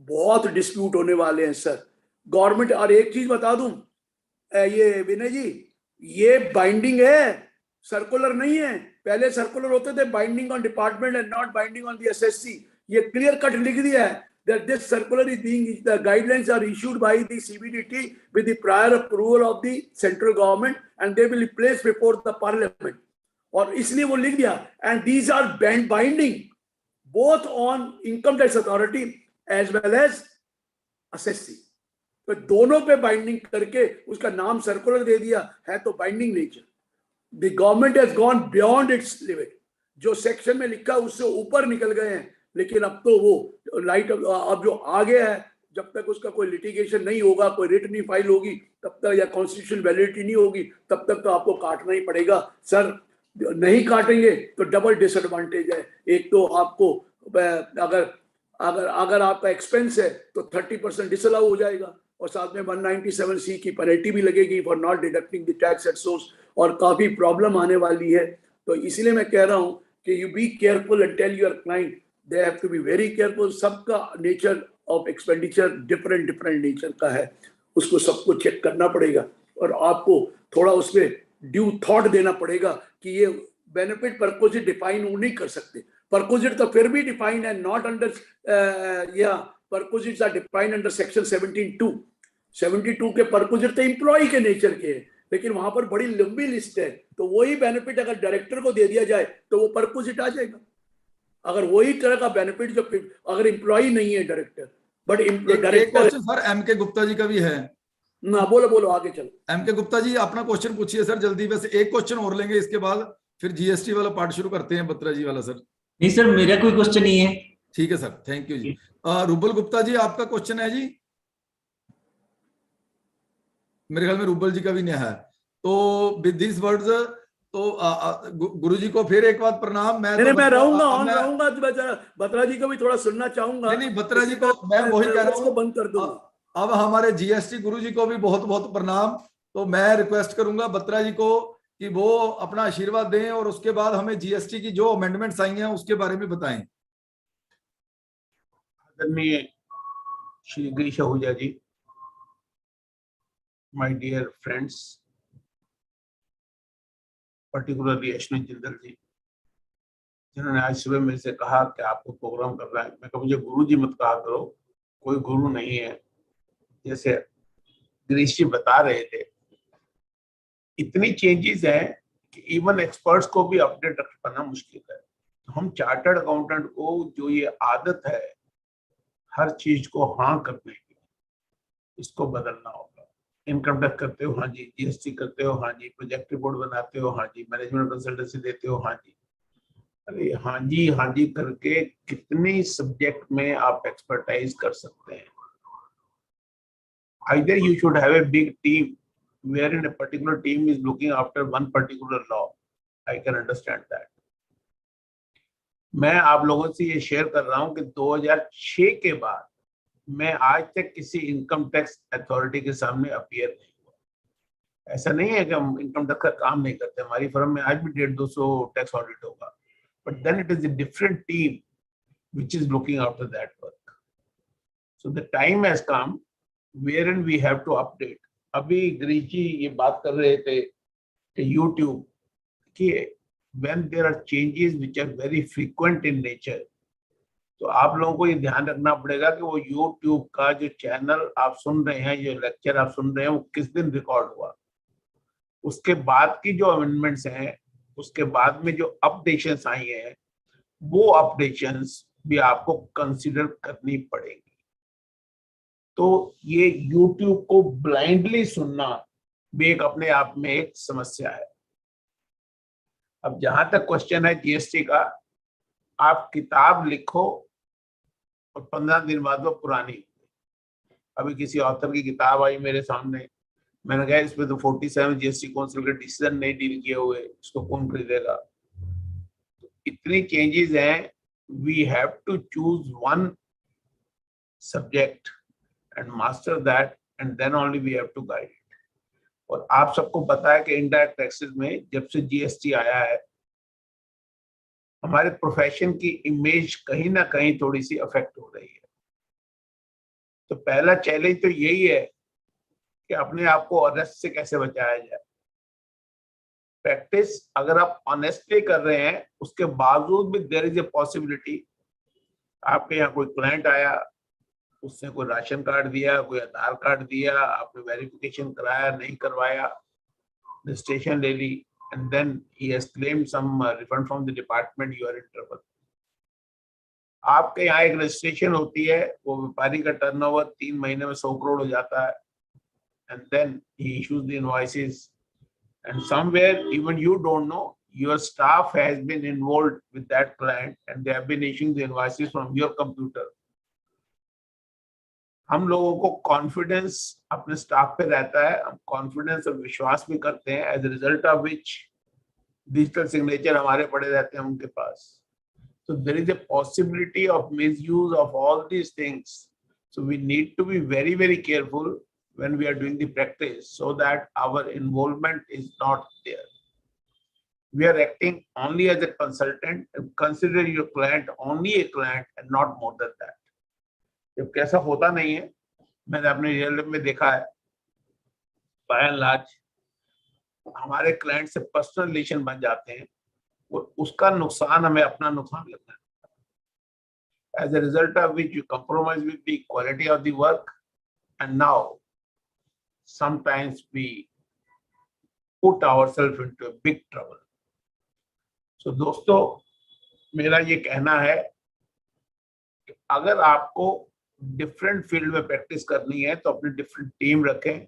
बहुत डिस्प्यूट होने वाले हैं सर गवर्नमेंट। और एक चीज बता दूं ये विनय जी, ये बाइंडिंग है, सर्कुलर नहीं है। पहले सर्कुलर होते थे binding on department and not binding on the SSC. ये क्लियर कट लिख दिया है that this circular is being, the guidelines are issued by the CBDT with the prior approval of the central government and they will be placed before the parliament. और इसलिए वो लिख दिया and these are binding both on income tax authority as well as assessee. तो दोनों पे बाइंडिंग करके उसका नाम सर्कुलर दे दिया है, तो binding nature. The government has gone beyond it's limit, जो सेक्शन में लिखा उससे ऊपर निकल गए हैं। लेकिन अब तो वो लाइट अब जो आगे है, जब तक उसका कोई लिटिगेशन नहीं होगा, कोई रिट नहीं फाइल होगी तब तक, या कॉन्स्टिट्यूशनल वैलिडिटी नहीं होगी तब तक तो आपको काटना ही पड़ेगा सर। नहीं काटेंगे तो डबल डिसएडवांटेज है। एक तो आपको अगर आपका एक्सपेंस है तो 30% डिसअलाउ हो जाएगा, और साथ में 197C की पेनल्टी भी लगेगी for not deducting the tax at source, और काफी प्रॉब्लम आने वाली है। तो इसलिए मैं कह रहा हूं कि you be careful and tell your client they have to be very careful. सबका nature of expenditure different nature का है, उसको सबको चेक करना पड़ेगा, और आपको थोड़ा उसमें ड्यू थॉट देना पड़ेगा कि ये बेनिफिट परपोजिट डिफाइन नहीं कर सकते। परपोजिट तो फिर भी डिफाइन है, नॉट अंडर या परपोजिट्स आर डिफाइंड अंडर सेक्शन 72। 72 के परपोजिट तो एम्प्लॉय के नेचर के हैं, लेकिन वहां पर बड़ी लंबी लिस्ट है। तो वही बेनिफिट अगर डायरेक्टर को दे दिया जाए तो वो परपोजिट आ जाएगा। अगर वही तरह का बेनिफिट जो अगर एम्प्लॉय नहीं है director, but director. Sir MK Gupta ji का भी है ना, बोलो आगे चलो। एमके गुप्ता जी अपना क्वेश्चन पूछिए सर जल्दी। वैसे एक क्वेश्चन और लेंगे, इसके बाद फिर जीएसटी वाला पार्ट शुरू करते हैं। बत्रा जी वाला सर। नहीं सर, मेरा कोई क्वेश्चन नहीं है। ठीक है सर, थैंक यू जी। रूबल गुप्ता जी आपका क्वेश्चन है जी? मेरे ख्याल में रूबल जी का भी नहीं है। तो विद दिस वर्ड्स, तो गुरुजी को फिर एक बार प्रणाम। मैं रहूंगा बत्रा जी को भी थोड़ा सुनना चाहूंगा। नहीं बत्रा जी को मैं वही कह रहा हूँ, बंद कर दूंगा। अब हमारे जीएसटी गुरुजी को भी बहुत बहुत प्रणाम। तो मैं रिक्वेस्ट करूंगा बत्रा जी को कि वो अपना आशीर्वाद दें और उसके बाद हमें जीएसटी की जो अमेंडमेंट्स आई हैं उसके बारे में बताएं। आदरणीय Shri Girish Ahuja ji, my dear friends, particularly Ashwini Jindal ji, जिन्होंने आज सुबह मेरे से कहा कि आपको प्रोग्राम करना है। मैं कहा मुझे गुरु जी मत कहा करो, कोई गुरु नहीं है। जैसे गिरीश जी बता रहे थे, इतनी चेंजेस हैं कि इवन एक्सपर्ट्स को भी अपडेट रख पाना मुश्किल है। तो हम चार्टर्ड अकाउंटेंट को जो ये आदत है हर चीज को हाँ करने की, इसको बदलना होगा। इनकम टैक्स करते हो हाँ जी, जीएसटी करते हो हाँ जी, प्रोजेक्ट रिपोर्ट बनाते हो हाँ जी, मैनेजमेंट कंसल्टेंसी देते हो हाँ जी। अरे हाँ जी करके कितने सब्जेक्ट में आप एक्सपर्टाइज कर सकते हैं। Either you should have a big team wherein a particular team is looking after one particular law. I can understand that. मैं आप लोगों से ये शेयर कर रहा हूं कि 2006 के बाद मैं आज तक किसी इनकम टैक्स अथॉरिटी के सामने अपीयर नहीं हुआ। ऐसा नहीं है कि हम इनकम टैक्स का काम नहीं करते, हमारी फर्म में आज भी 150-200 टैक्स ऑडिट होगा, but then it is a different team which is looking after that work. So the time has come wherein we have to update. अभी गिरीश जी ये बात कर रहे थे कि YouTube कि when there are changes which are very frequent in nature, तो आप लोगों को ये ध्यान रखना पड़ेगा कि वो YouTube का जो चैनल आप सुन रहे हैं, जो लेक्चर आप सुन रहे हैं, वो किस दिन रिकॉर्ड हुआ, उसके बाद की जो अमेंडमेंट्स हैं, उसके बाद में जो अपडेशंस आई हैं, वो अपडेशंस भी आपको कंसीडर करनी पड़ेगी। तो ये YouTube को ब्लाइंडली सुनना भी एक अपने आप में एक समस्या है। अब जहां तक क्वेश्चन है जीएसटी का, आप किताब लिखो और 15 दिन बाद वो पुरानी। अभी किसी ऑथर की किताब आई मेरे सामने, मैंने कहा इसमें तो 47 जीएसटी काउंसिल के डिसीजन नहीं डील किए हुए, इसको कौन खरीदेगा। इतनी चेंजेस हैं, we have to choose one subject and master that, and then only we have to guide it. और आप सबको पता है कि इनडायरेक्ट टैक्सेस में जब से जीएसटी आया है, हमारे प्रोफेशन की इमेज कहीं ना कहीं थोड़ी सी अफेक्ट हो रही है। तो पहला चैलेंज तो यही है कि अपने आप को अरेस्ट से कैसे बचाया जाए। प्रैक्टिस अगर आप ऑनेस्टली कर रहे हैं, उसके बावजूद भी देयर इज ए पॉसिबिलिटी, आपके यहाँ कोई क्लाइंट आया, उसने कोई राशन कार्ड दिया, कोई आधार कार्ड दिया, आपने वेरिफिकेशन कराया, नहीं करवाया, रजिस्ट्रेशन ले ली, and then he has claimed some refund from the department, you are in trouble. आपके यहाँ एक रजिस्ट्रेशन होती है, वो व्यापारी का टर्नओवर 3 महीने में 100 करोड़ हो जाता है, and then he issues the invoices, and somewhere even you don't know, your staff has been involved with that client and they have been issuing the invoices from your computer. हम लोगों को कॉन्फिडेंस अपने स्टाफ पे रहता है, हम कॉन्फिडेंस और विश्वास भी करते हैं, as a result of which digital signature हमारे पड़े रहते हैं उनके पास। So there is a possibility of misuse of all these things. So we need to be very, very careful when we are doing the practice so that our involvement is not there. We are acting only as a consultant. Consider your client only a client and not more than that. जब कैसा होता नहीं है, मैंने अपने रियल लाइफ में देखा है, बाय एंड लार्ज हमारे क्लाइंट से पर्सनल रिलेशन बन जाते हैं, और उसका नुकसान हमें अपना नुकसान लगता है। As a result of which you compromise with the quality of the work, and now sometimes we put ourselves into a big trouble. So दोस्तों, मेरा ये कहना है कि अगर आपको डिफरेंट फील्ड में प्रैक्टिस करनी है तो अपनी डिफरेंट टीम रखें।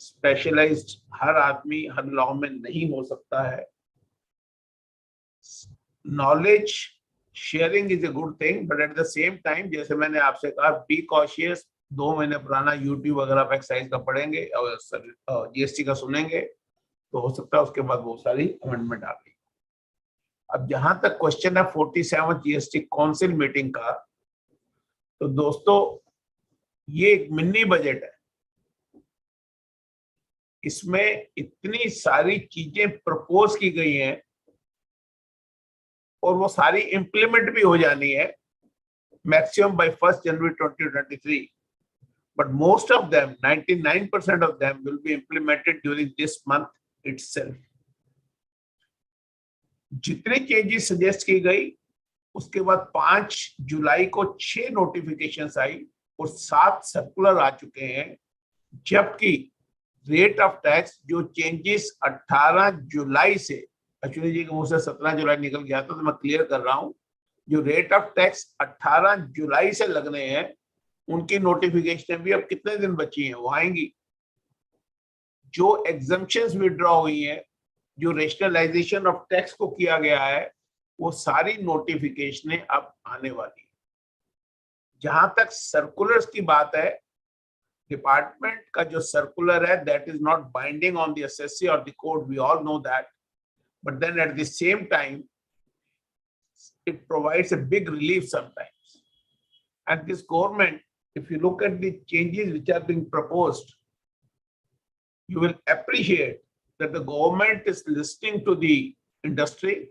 स्पेशलाइज्ड हर आदमी हर लॉ में नहीं हो सकता है। Knowledge sharing is a good thing, but at the same time जैसे मैंने आपसे कहा, बी कॉशियस। 2 महीने पुराना यूट्यूब वगैरह पे एक्साइज का पढ़ेंगे और जीएसटी का सुनेंगे तो हो सकता है उसके बाद बहुत सारी अमेंडमेंट आ गई। अब जहां तक क्वेश्चन है 47 जीएसटी काउंसिल मीटिंग का, तो दोस्तों ये एक मिनी बजट है, इसमें इतनी सारी चीजें प्रपोज की गई हैं और वो सारी इंप्लीमेंट भी हो जानी है maximum bye 1 January 2023, but most of them, 99% of them will be implemented during this month itself. जितने चेंजेस सजेस्ट की गई, उसके बाद 5 जुलाई को 6 नोटिफिकेशंस आई और 7 सर्कुलर आ चुके हैं, जबकि रेट ऑफ टैक्स जो चेंजेस 18 जुलाई से, अश्विनी जी के मुंह से 17 जुलाई निकल गया था, तो मैं क्लियर कर रहा हूं, जो रेट ऑफ टैक्स 18 जुलाई से लगने हैं, उनकी नोटिफिकेशन भी अब कितने दिन बची हैं, वो आएंगी। जो एग्जम्पशंस विड्रॉ हुई हैं, जो रेशनलाइजेशन ऑफ टैक्स को किया गया है, वो सारी नोटिफिकेशनें अब आने वाली है। जहां तक सर्कुलर्स की बात है, डिपार्टमेंट का जो सर्कुलर है, that is not binding on the SSC और the court, we all know that, but then at the same time, it provides a big relief sometimes. And this government, if you look at the changes which are being proposed, you will appreciate that the government is listening to the industry.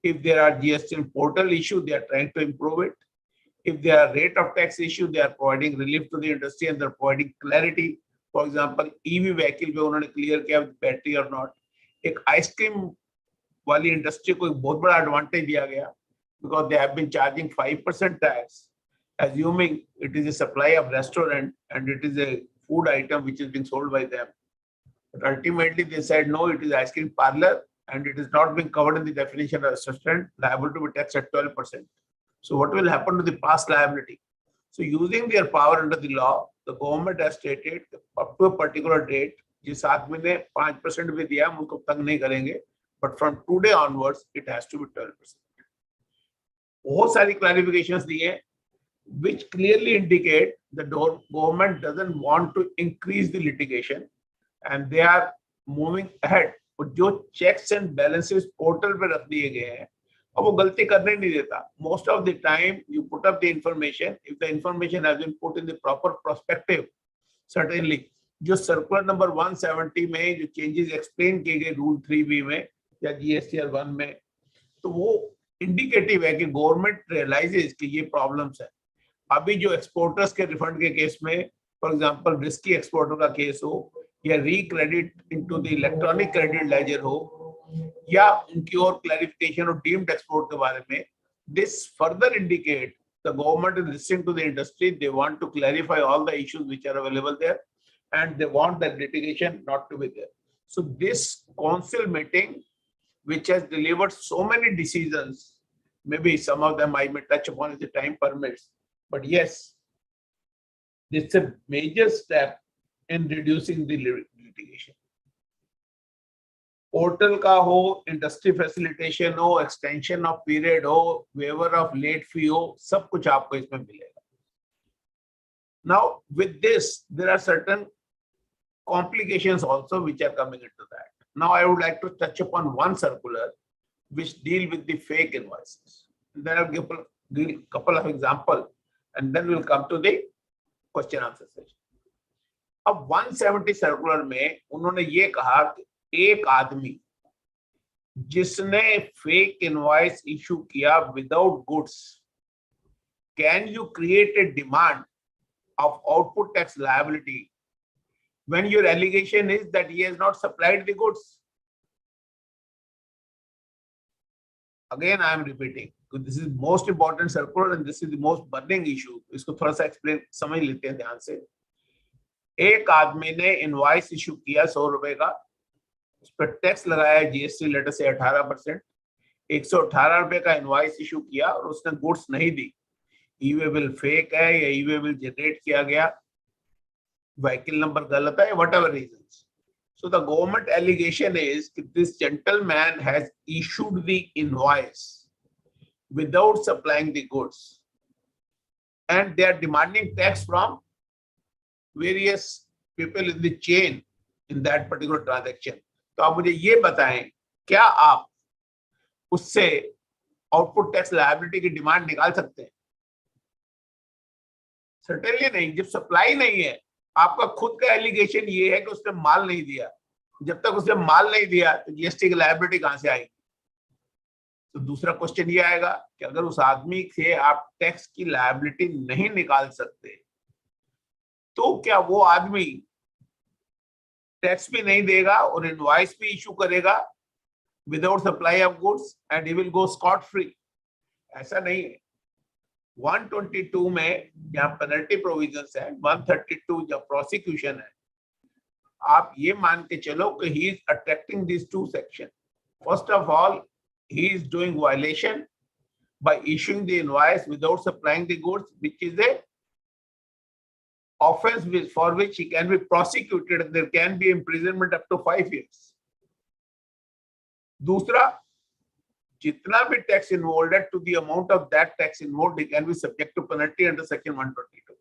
If there are GST portal issue, they are trying to improve it. If there are rate of tax issue, they are providing relief to the industry and they're providing clarity. For example, EV vehicle पे उन्होंने clear किया battery or not. एक आइसक्रीम वाली इंडस्ट्री को एक बहुत बड़ा एडवांटेज दिया गया, because they have been charging 5% tax, assuming it is a supply of restaurant and it is a food item which is being sold by them. But ultimately they said no, it is ice cream parlor and it is not being covered in the definition of restaurant, liable to be taxed at 12%. So what will happen to the past liability? So using their power under the law, the government has stated up to a particular date, जिस आदमी ने 5% भी दिया हम उसको तंग नहीं करेंगे, but from today onwards it has to be 12%. बहुत सारी clarifications दिए, which clearly indicate the government doesn't want to increase the litigation and they are moving ahead. और जो checks and balances portal पे रख दिए गए हैं, अब वो गलती करने नहीं देता. Most of the time you put up the information, if the information has been put in the proper perspective, certainly जो सर्कुलर नंबर 170 में जो चेंजेस एक्सप्लेन किए गए रूल 3B में या GSTR 1 में, तो वो इंडिकेटिव है कि गवर्नमेंट रियलाइजेस कि ये प्रॉब्लम्स है. अभी जो एक्सपोर्टर्स के रिफंड के केस में, फॉर एग्जांपल रिस्की एक्सपोर्टर का केस हो या recredit into the electronic credit ledger हो या उनकी और क्लैरिफिकेशन और डीम्ड एक्सपोर्ट के बारे में, this further indicate the government is listening to the industry. They want to clarify all the issues which are available there and they want that litigation not to be there. So this council meeting, which has delivered so many decisions, maybe some of them I may touch upon if the time permits, but yes, it's a major step in reducing the litigation. Portal का हो, industry facilitation हो, extension of period हो, waiver of late fee हो, सब कुछ आपको इसमें मिलेगा. Now with this, there are certain complications also which are coming into that. Now I would like to touch upon one circular which deal with the fake invoices. Then I'll give a couple of examples and then we'll come to the question answer session. अब 170 सर्कुलर में उन्होंने ये कहा कि एक आदमी जिसने फेक इनवॉइस इशू किया without goods, can you create a demand of output tax liability when your allegation is that he has not supplied the goods? Again, I am repeating, because this is most important circular and this is the most burning issue. इसको थोड़ा सा explain समझ लेते हैं ध्यान से. एक आदमी ने इनवॉइस इशू किया 100 रुपए का, उस पर टैक्स लगाया जीएसटी लेटर से 18%, 118 रुपए का इनवॉइस इशू किया और उसने गुड्स नहीं दी. ई-वे बिल फेक है या ई-वे बिल जनरेट किया गया, व्हीकल नंबर गलत है, whatever reasons. So the government allegation is that this gentleman has issued the invoice without supplying the goods and they are demanding tax from various people in the chain in that particular transaction. तो आप मुझे ये बताएं, क्या आप उससे आउटपुट टैक्स लायबिलिटी की डिमांड निकाल सकते हैं? सर्टेनली नहीं. जब सप्लाई नहीं है, आपका खुद का एलिगेशन ये है कि उसने माल नहीं दिया. जब तक उसने माल नहीं दिया तो जीएसटी की लायबिलिटी कहां से आएगी? तो दूसरा क्वेश्चन ये आएगा कि अगर उस आदमी से आप टैक्स की लायबिलिटी नहीं निकाल सकते तो क्या वो आदमी टैक्स भी नहीं देगा और इनवॉइस भी इशू करेगा without supply of goods and he will go Scott free? ऐसा नहीं है. 122 में जहां पेनल्टी प्रोविजंस है, 132 जब प्रोसिक्यूशन है, आप ये मान के चलो कि he is attracting this to section. First of all, he is doing violation by issuing the invoice without supplying the goods, which is a offense for which he can be prosecuted and there can be imprisonment up to 5 years. दूसरा, जितना भी टैक्स इन्वॉल्व है, to the amount of that tax involved, he can be subject to penalty under section 122.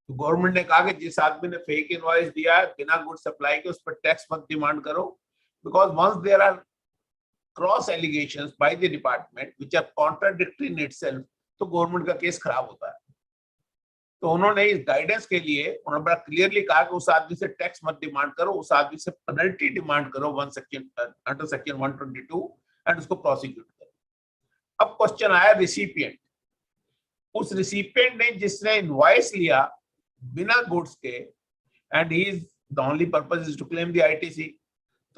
तो गवर्नमेंट ने कहा कि जिस आदमी ने फेक इनवॉइस दिया है बिना गुड सप्लाई के, उस पर टैक्स मत डिमांड करो. because once there are cross allegations by the department which are contradictory in itself, तो गवर्नमेंट का केस खराब होता है। तो उन्होंने इस गाइडेंस के लिए उन्होंने बड़ा क्लियरली कहा कि उस आदमी से टैक्स मत डिमांड करो, उस आदमी से पेनल्टी डिमांड करो अंडर सेक्शन 122 एंड उसको प्रोसिक्यूट करो। अब क्वेश्चन आया रिसिपिएंट। उस रिसिपिएंट ने जिसने इनवॉइस लिया बिना गुड्स के and he is the only purpose is to claim the ITC,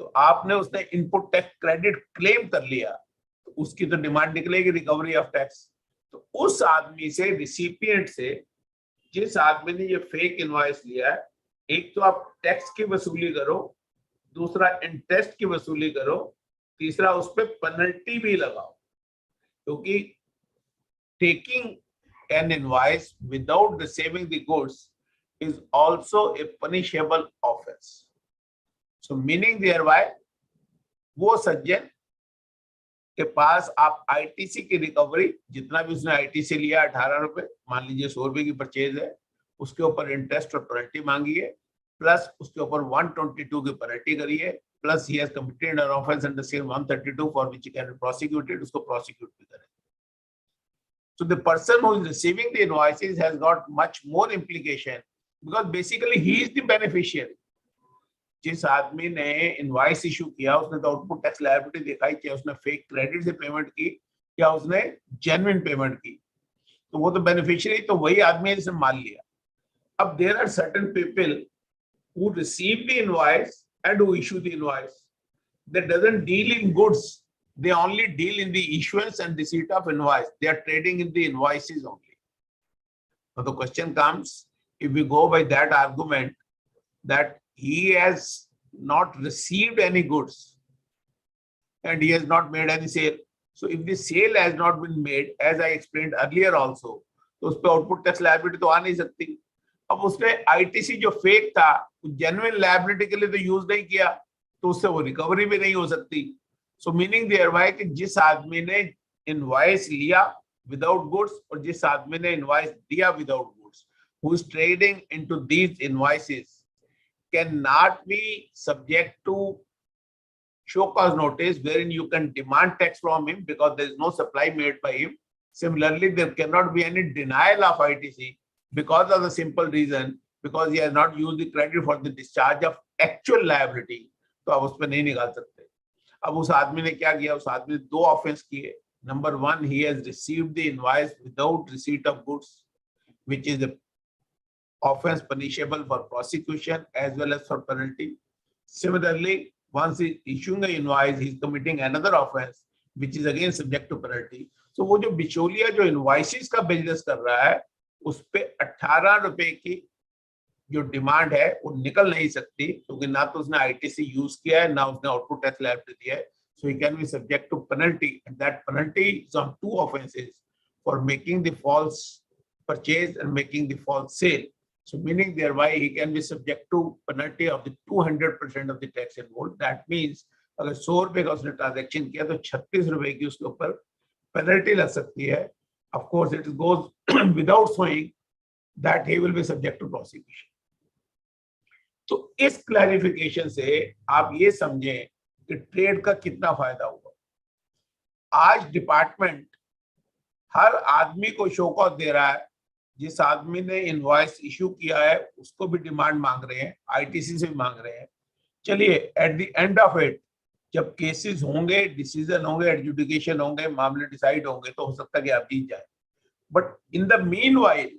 तो आपने उसने इनपुट टैक्स क्रेडिट क्लेम कर लिया तो उसकी तो डिमांड निकलेगी रिकवरी ऑफ टैक्स। तो उस आदमी से रिसिपिएंट से जिस आदमी ने ये फेक इनवॉइस लिया है, एक तो आप टैक्स की वसूली करो, दूसरा इंटरेस्ट की वसूली करो, तीसरा उस पर पेनल्टी भी लगाओ, क्योंकि taking an invoice without receiving the goods is also a punishable offence. So meaning thereby वो सज्जन के पास आप आईटीसी की रिकवरी, जितना भी उसने आईटीसी लिया 18 रुपए, मान लीजिए 100 रुपए की परचेज है, उसके ऊपर इंटरेस्ट और पेनल्टी मांगी है, प्लस उसके ऊपर 122 की पेनल्टी करी है, plus he has committed an offence under section 132 for which he can be prosecuted, उसको प्रोसिक्यूट भी करें। So the person who is receiving the invoices has got much more implication because basically he is the beneficiary. जिस आदमी ने इनवॉइस इशू किया उसने तो आउटपुट टैक्स लायबिलिटी दिखाई, क्या उसने फेक क्रेडिट से पेमेंट की, क्या उसने जेन्युइन पेमेंट की, तो वो तो बेनिफिशियरी तो वही आदमी है जिसने मान लिया। अब there are certain people who receive the invoice and who issue the invoice, they doesn't deal in goods, they only deal in the issuance and receipt of invoice. They are trading in the invoices only. Now the question comes, if we go by that argument that he has not received any goods and he has not made any sale, so if the sale has not been made, as I explained earlier also, तो उस पे आउटपुट टैक्स लायबिलिटी तो आ नहीं सकती। अब उसने आईटीसी जो फेक था जेन्युइन लायबिलिटी के लिए तो यूज नहीं किया, तो उससे वो रिकवरी भी नहीं हो सकती। सो मीनिंग देयर कि जिस आदमी ने इनवॉइस लिया विदाउट गुड्स और जिस आदमी ने इनवॉइस दिया without goods, who is trading into these invoices can not be subject to show cause notice wherein you can demand tax from him because there is no supply made by him. Similarly, there cannot be any denial of ITC because of the simple reason because he has not used the credit for the discharge of actual liability. तो आप उसमें नहीं निकाल सकते। अब उस आदमी ने क्या किया, उस आदमी ने दो ऑफेंस किए। Number one, he has received the invoice without receipt of goods, which is the offense punishable for prosecution as well as for penalty. Similarly, once he issuing an invoice, he is committing another offense, which is again subject to penalty. So वो जो बिचौलिया जो इनवॉइसेस का बिजनेस कर रहा है, उस पे 18 रुपए की जो डिमांड है वो निकल नहीं सकती, क्योंकि ना तो उसने आईटीसी यूज किया है ना उसने आउटपुट टैक्स लायबिलिटी दिया है। So he can be subject to penalty and that penalty is on to offences for making the false purchase and making the false sale. So meaning thereby he can be subject to penalty of the 200% of the tax involved. That means अगर 100 रुपए का उसने ट्रांजेक्शन किया तो 36 रुपए की उसके ऊपर पेनल्टी लग सकती है। Of course it goes without showing that he will be subject to prosecution. तो इस क्लैरिफिकेशन से आप ये समझें कि ट्रेड का कितना फायदा हुआ। आज डिपार्टमेंट हर आदमी को शो कॉज दे रहा है, जिस आदमी ने इनवॉइस इशू किया है उसको भी डिमांड मांग रहे हैं, आईटीसी से भी मांग रहे हैं। चलिए at the end of it जब केसेस होंगे, डिसीजन होंगे, एडजुडिकेशन होंगे, मामले डिसाइड होंगे, तो हो सकता है कि आप जीत जाए। बट इन द मीनवाइल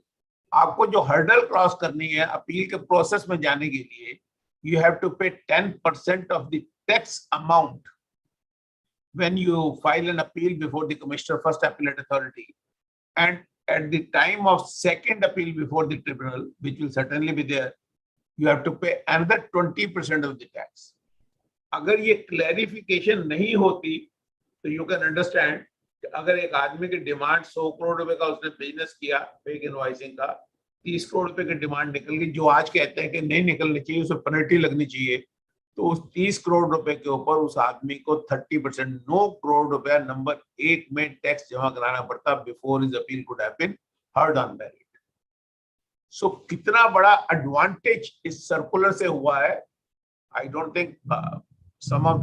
आपको जो हर्डल क्रॉस करनी है अपील के प्रोसेस में जाने के लिए, यू हैव टू पे 10% of the tax amount when you file an appeal before the commissioner first appellate authority, and at the time of second appeal before the tribunal, which will certainly be there, you have to pay another 20% of the tax. अगर ये क्लैरिफिकेशन नहीं होती तो यू कैन अंडरस्टैंड कि अगर एक आदमी की डिमांड 100 करोड़ रुपए का उसने बिजनेस किया फेक इनवॉइसिंग का, 30 करोड़ रुपए की डिमांड निकल गई, जो आज कहते हैं कि नहीं निकलनी चाहिए, उसे पेनल्टी लगनी चाहिए, तो उस 30 करोड़ रुपए के ऊपर उस आदमी को 30% 9 करोड़ रुपया नंबर 1 में टैक्स जमा कराना पड़ता before his appeal could have been heard on merit. So कितना बड़ा एडवांटेज इस सर्कुलर से हुआ है, I don't think some of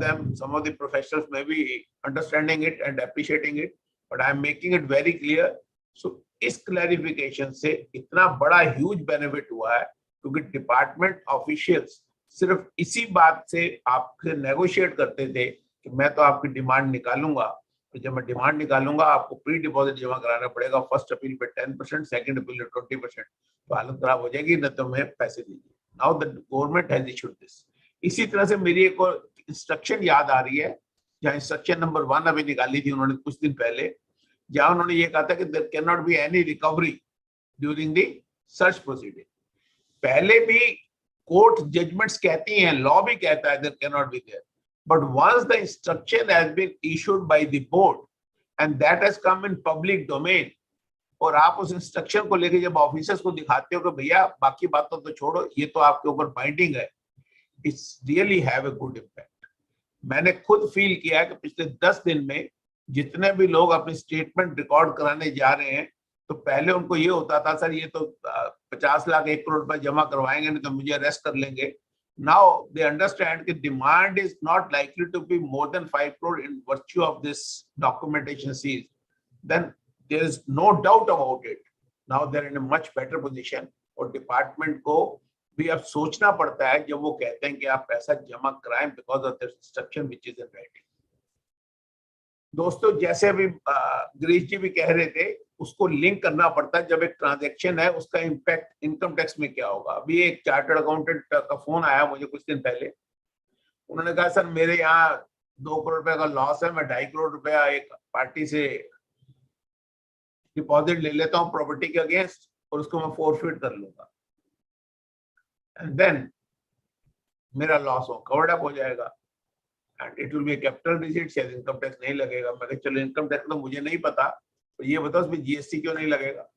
the professionals may be understanding it and appreciating it, but I am making it very clear. So इस क्लैरिफिकेशन से इतना बड़ा ह्यूज बेनिफिट हुआ है, क्योंकि डिपार्टमेंट ऑफिशियल्स सिर्फ इसी बात से आपसे नेगोशिएट करते थे कि मैं तो आपकी डिमांड निकालूंगा, तो जब मैं डिमांड निकालूंगा आपको प्री डिपॉजिट जमा कराना पड़ेगा, फर्स्ट अपील पे 10%, सेकंड अपील पे 20%, तो हालत खराब हो जाएगी, न तो मैं पैसे दीजिए। Now the government has issued this. इसी तरह से मेरी एक और इंस्ट्रक्शन याद आ रही है, जहाँ इंस्ट्रक्शन नंबर 1 अभी निकाली थी उन्होंने कुछ दिन पहले, जहां उन्होंने ये कहा था कि there can not be any recovery during the search proceeding. पहले भी कोर्ट जजमेंट्स कहती हैं, लॉ भी कहता है there can not be there, but once the instruction has been issued by the board and that has come in public domain, और आप उस इंस्ट्रक्शन को लेके जब ऑफिसर्स को दिखाते हो कि भैया बाकी बातों तो छोड़ो, ये तो आपके ऊपर बाइंडिंग है, it's really have a good impact. मैंने खुद फील किया है कि पिछले 10 दिन में जितने भी लोग अपनी स्टेटमेंट रिकॉर्ड कराने जा रहे हैं, तो पहले उनको ये होता था सर ये तो 50 लाख 1 करोड़ रुपए जमा करवाएंगे नहीं तो मुझे अरेस्ट कर लेंगे। नाउ दे अंडरस्टैंड कि demand is not likely to be more than 5 crore in virtue of this documentation seize, then there is no doubt about it. Now they are in a much better position, और डिपार्टमेंट को भी अब सोचना पड़ता है जब वो कहते हैं कि आप पैसा जमा कराएं because of this instruction which is in writing. दोस्तों, जैसे अभी गिरीश जी भी कह रहे थे, उसको लिंक करना पड़ता है, जब एक ट्रांजैक्शन है उसका इम्पैक्ट इनकम टैक्स में क्या होगा। अभी एक चार्टर्ड अकाउंटेंट का फोन आया मुझे कुछ दिन पहले, उन्होंने कहा सर मेरे यहाँ 2 करोड़ रुपए का लॉस है, मैं 2.5 करोड़ रुपया एक पार्टी से डिपॉजिट ले लेता हूँ प्रॉपर्टी के अगेंस्ट और उसको मैं फोरफिट कर लूंगा, एंड देन मेरा लॉस कवर्ड अप हो जाएगा and it will B capital receipt, शायद इनकम टैक्स नहीं लगेगा। मैं कहा चलो इनकम टैक्स तो मुझे नहीं पता, तो ये बताओ उसमें जीएसटी क्यों नहीं लगेगा।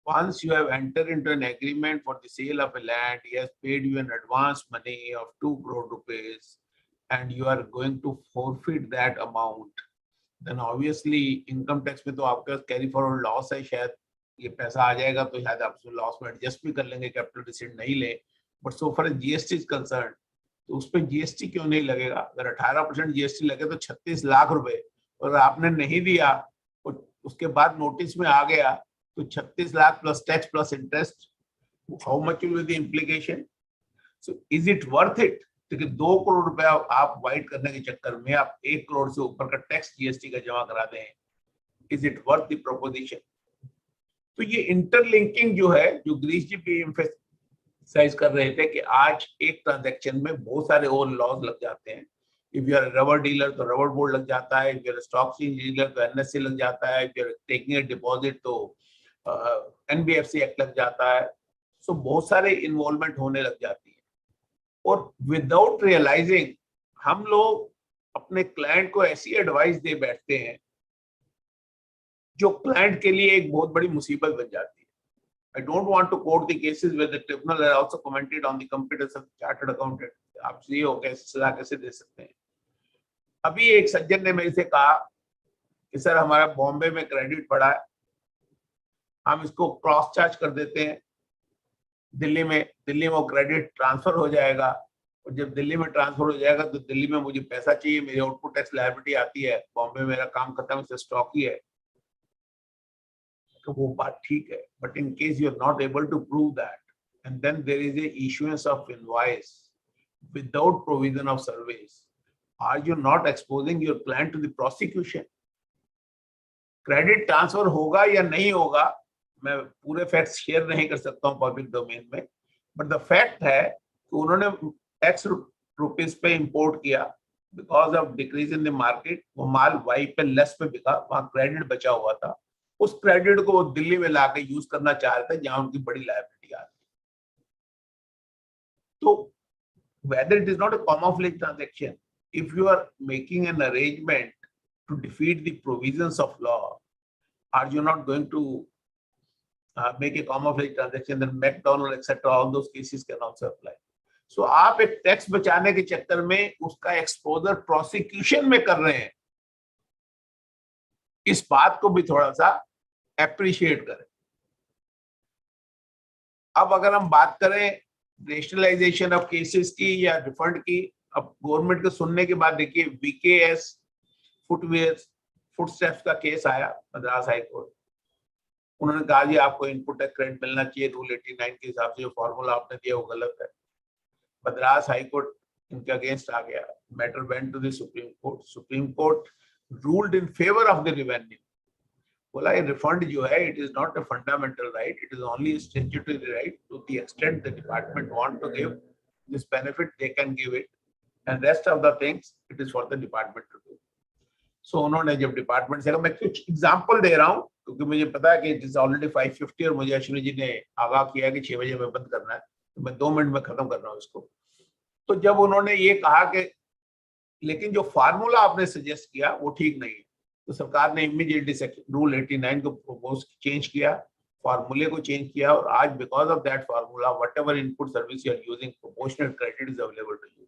Once you have entered into an agreement for the sale of a land, he has paid you an advance money of 2 crore rupees and you are going to forfeit that amount, then obviously income tax में तो आपका कैरी फॉरवर्ड लॉस है, शायद ये पैसा आ जाएगा तो शायद आप लॉस में एडजस्ट भी कर लेंगे, कैपिटल रिसीट नहीं ले, but so for GST is concern तो उस पर जीएसटी क्यों नहीं लगेगा। अगर 18% जीएसटी लगे तो 36 लाख रुपए, और आपने नहीं दिया और उसके बाद नोटिस में आ गया तो 36 lakh plus tax plus interest, how much will be the implication. So is it worth it? क्योंकि 2 करोड़ रुपया आप वाइट करने के चक्कर में आप 1 करोड़ से ऊपर का टैक्स जीएसटी का जमा करा दें, is it worth the proposition. तो ये इंटरलिंकिंग जो है, जो गिरीश जी भी एम्फसाइज कर रहे थे कि आज एक ट्रांजैक्शन में बहुत सारे और लॉज लग जाते हैं। If you are rubber dealer तो रबर बोर्ड लग जाता है, if you are stock exchange dealer तो एनएससी लग जाता है, if you are taking a deposit तो एनबीएफसी एक्ट लग जाता है। सो बहुत सारे इन्वॉल्वमेंट होने लग जाती है, और विदाउट रियलाइजिंग हम लोग अपने क्लाइंट को ऐसी एडवाइस दे बैठते हैं जो क्लाइंट के लिए एक बहुत बड़ी मुसीबत बन जाती है। I don't want to quote the cases where the tribunal has also commented on the competence of chartered accountant. आप सीओ कैसे सजा कैसे दे सकते हैं। अभी एक सज्जन ने मेरे से कहा कि सर हमारा बॉम्बे में क्रेडिट पड़ा है, हम इसको क्रॉस चार्ज कर देते हैं दिल्ली में वो क्रेडिट ट्रांसफर हो जाएगा, और जब दिल्ली में ट्रांसफर हो जाएगा तो दिल्ली में मुझे पैसा चाहिए, मेरी आउटपुट टैक्स लायबिलिटी आती है, बॉम्बे में मेरा काम खत्म, इससे स्टॉक ही है। तो वो बात ठीक है, but in case you are not able to prove that and then there is a issuance of invoice without provision of service, are you not exposing your client to the prosecution. Credit transfer होगा या नहीं होगा, मैं पूरे फैक्ट्स शेयर नहीं कर सकता हूं पब्लिक डोमेन में, बट द फैक्ट है कि उन्होंने एक्स रुपीस पे इंपोर्ट किया, because of decrease in the market वो माल वाई पे लेस पे बिका, वहां क्रेडिट बचा हुआ था, उस क्रेडिट को वो दिल्ली में लाके यूज करना चाह रहे थे जहां उनकी बड़ी लायबिलिटी आ रही। तो whether it is not a camouflage transaction, if you are making an arrangement to defeat the provisions of law, are you not going to make a camouflage transaction? Then McDonald etc. all those cases can also apply. So आप एक टैक्स बचाने के चक्कर में उसका एक्सपोजर प्रोसिक्यूशन में कर रहे हैं, इस बात को भी थोड़ा सा एप्रिशिएट करें। अब अगर हम बात करें रेशनलाइजेशन ऑफ केसेस की या रिफंड की, अब गवर्नमेंट के सुनने के बाद देखिए वीकेएस फुटस्टेप्स का केस आया मद्रास हाई कोर्ट। उन्होंने कहा जी आपको इनपुट टैक्स क्रेडिट मिलना चाहिए, रूल 89 के हिसाब से जो फॉर्मूला आपने दिया वो गलत है। मद्रास हाई कोर्ट इनके अगेंस्ट आ गया, matter went to the supreme court. Supreme court ruled in favour of the revenue. बोला ये रिफंड जो है it is not a fundamental right, it is only statutory right. To the extent the department want to give this benefit they can give it, and rest of the things it is for the department to do. So उन्होंने जब डिपार्टमेंट से, मैं कुछ एग्जांपल दे रहा हूँ क्योंकि मुझे पता है कि जिस ऑलरेडी 5:50 और मुझे अश्विनी जी ने आगाह किया कि 6 बजे में बंद करना है, तो मैं 2 मिनट में खत्म कर रहा हूँ इसको। तो जब उन्होंने ये कहा कि लेकिन जो फार्मूला आपने सजेस्ट किया वो ठीक नहीं है, तो सरकार ने इमीडिएटली रूल 89 को प्रपोज चेंज किया, फार्मूले को चेंज किया, और आज because of that formula whatever input service you are using proportional credit is available to you.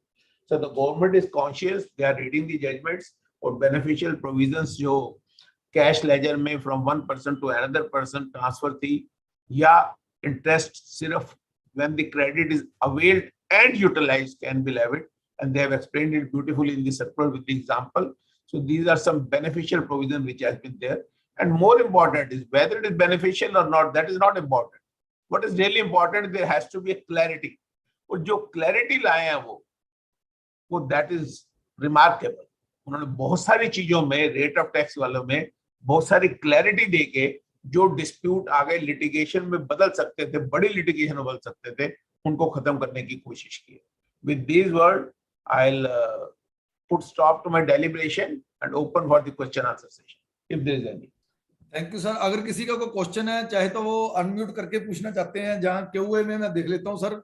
So the government is conscious, they are reading the judgments, और बेनिफिशियल प्रोविजंस जो कैश लेजर में from one person to another person transfer थी, या इंटरेस्ट सिर्फ when the credit is availed and utilized can be levied, and they have explained it beautifully in the circular with the example. So these are some beneficial provision which has been there, and more important is whether it is beneficial or not, that is not important. What is really important, there has to be a clarity, और जो clarity लाए हैं वो that is remarkable। उन्होंने बहुत सारी चीजों में रेट ऑफ टैक्स वालों में बहुत सारी क्लैरिटी देके जो डिस्प्यूट आगे लिटिगेशन में बदल सकते थे, बड़ी लिटिगेशन में बदल सकते थे, उनको खत्म करने की कोशिश की। With these words, I'll put stop to my deliberation and open for the question answer session, if there is any. Thank you sir. अगर किसी का कोई क्वेश्चन है चाहे तो वो अनम्यूट करके पूछना चाहते हैं। जहां क्यूए में मैं देख लेता हूं सर,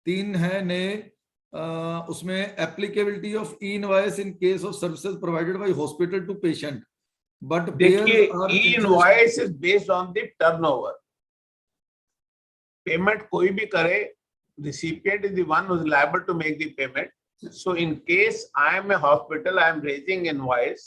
3 है नए, उसमें applicability of e invoice in case of services provided by hospital to patient, but देखिए e invoice is based on the turnover. Payment कोई भी करे, recipient is the one who is liable to make the payment. So in case I am a hospital, I am raising invoice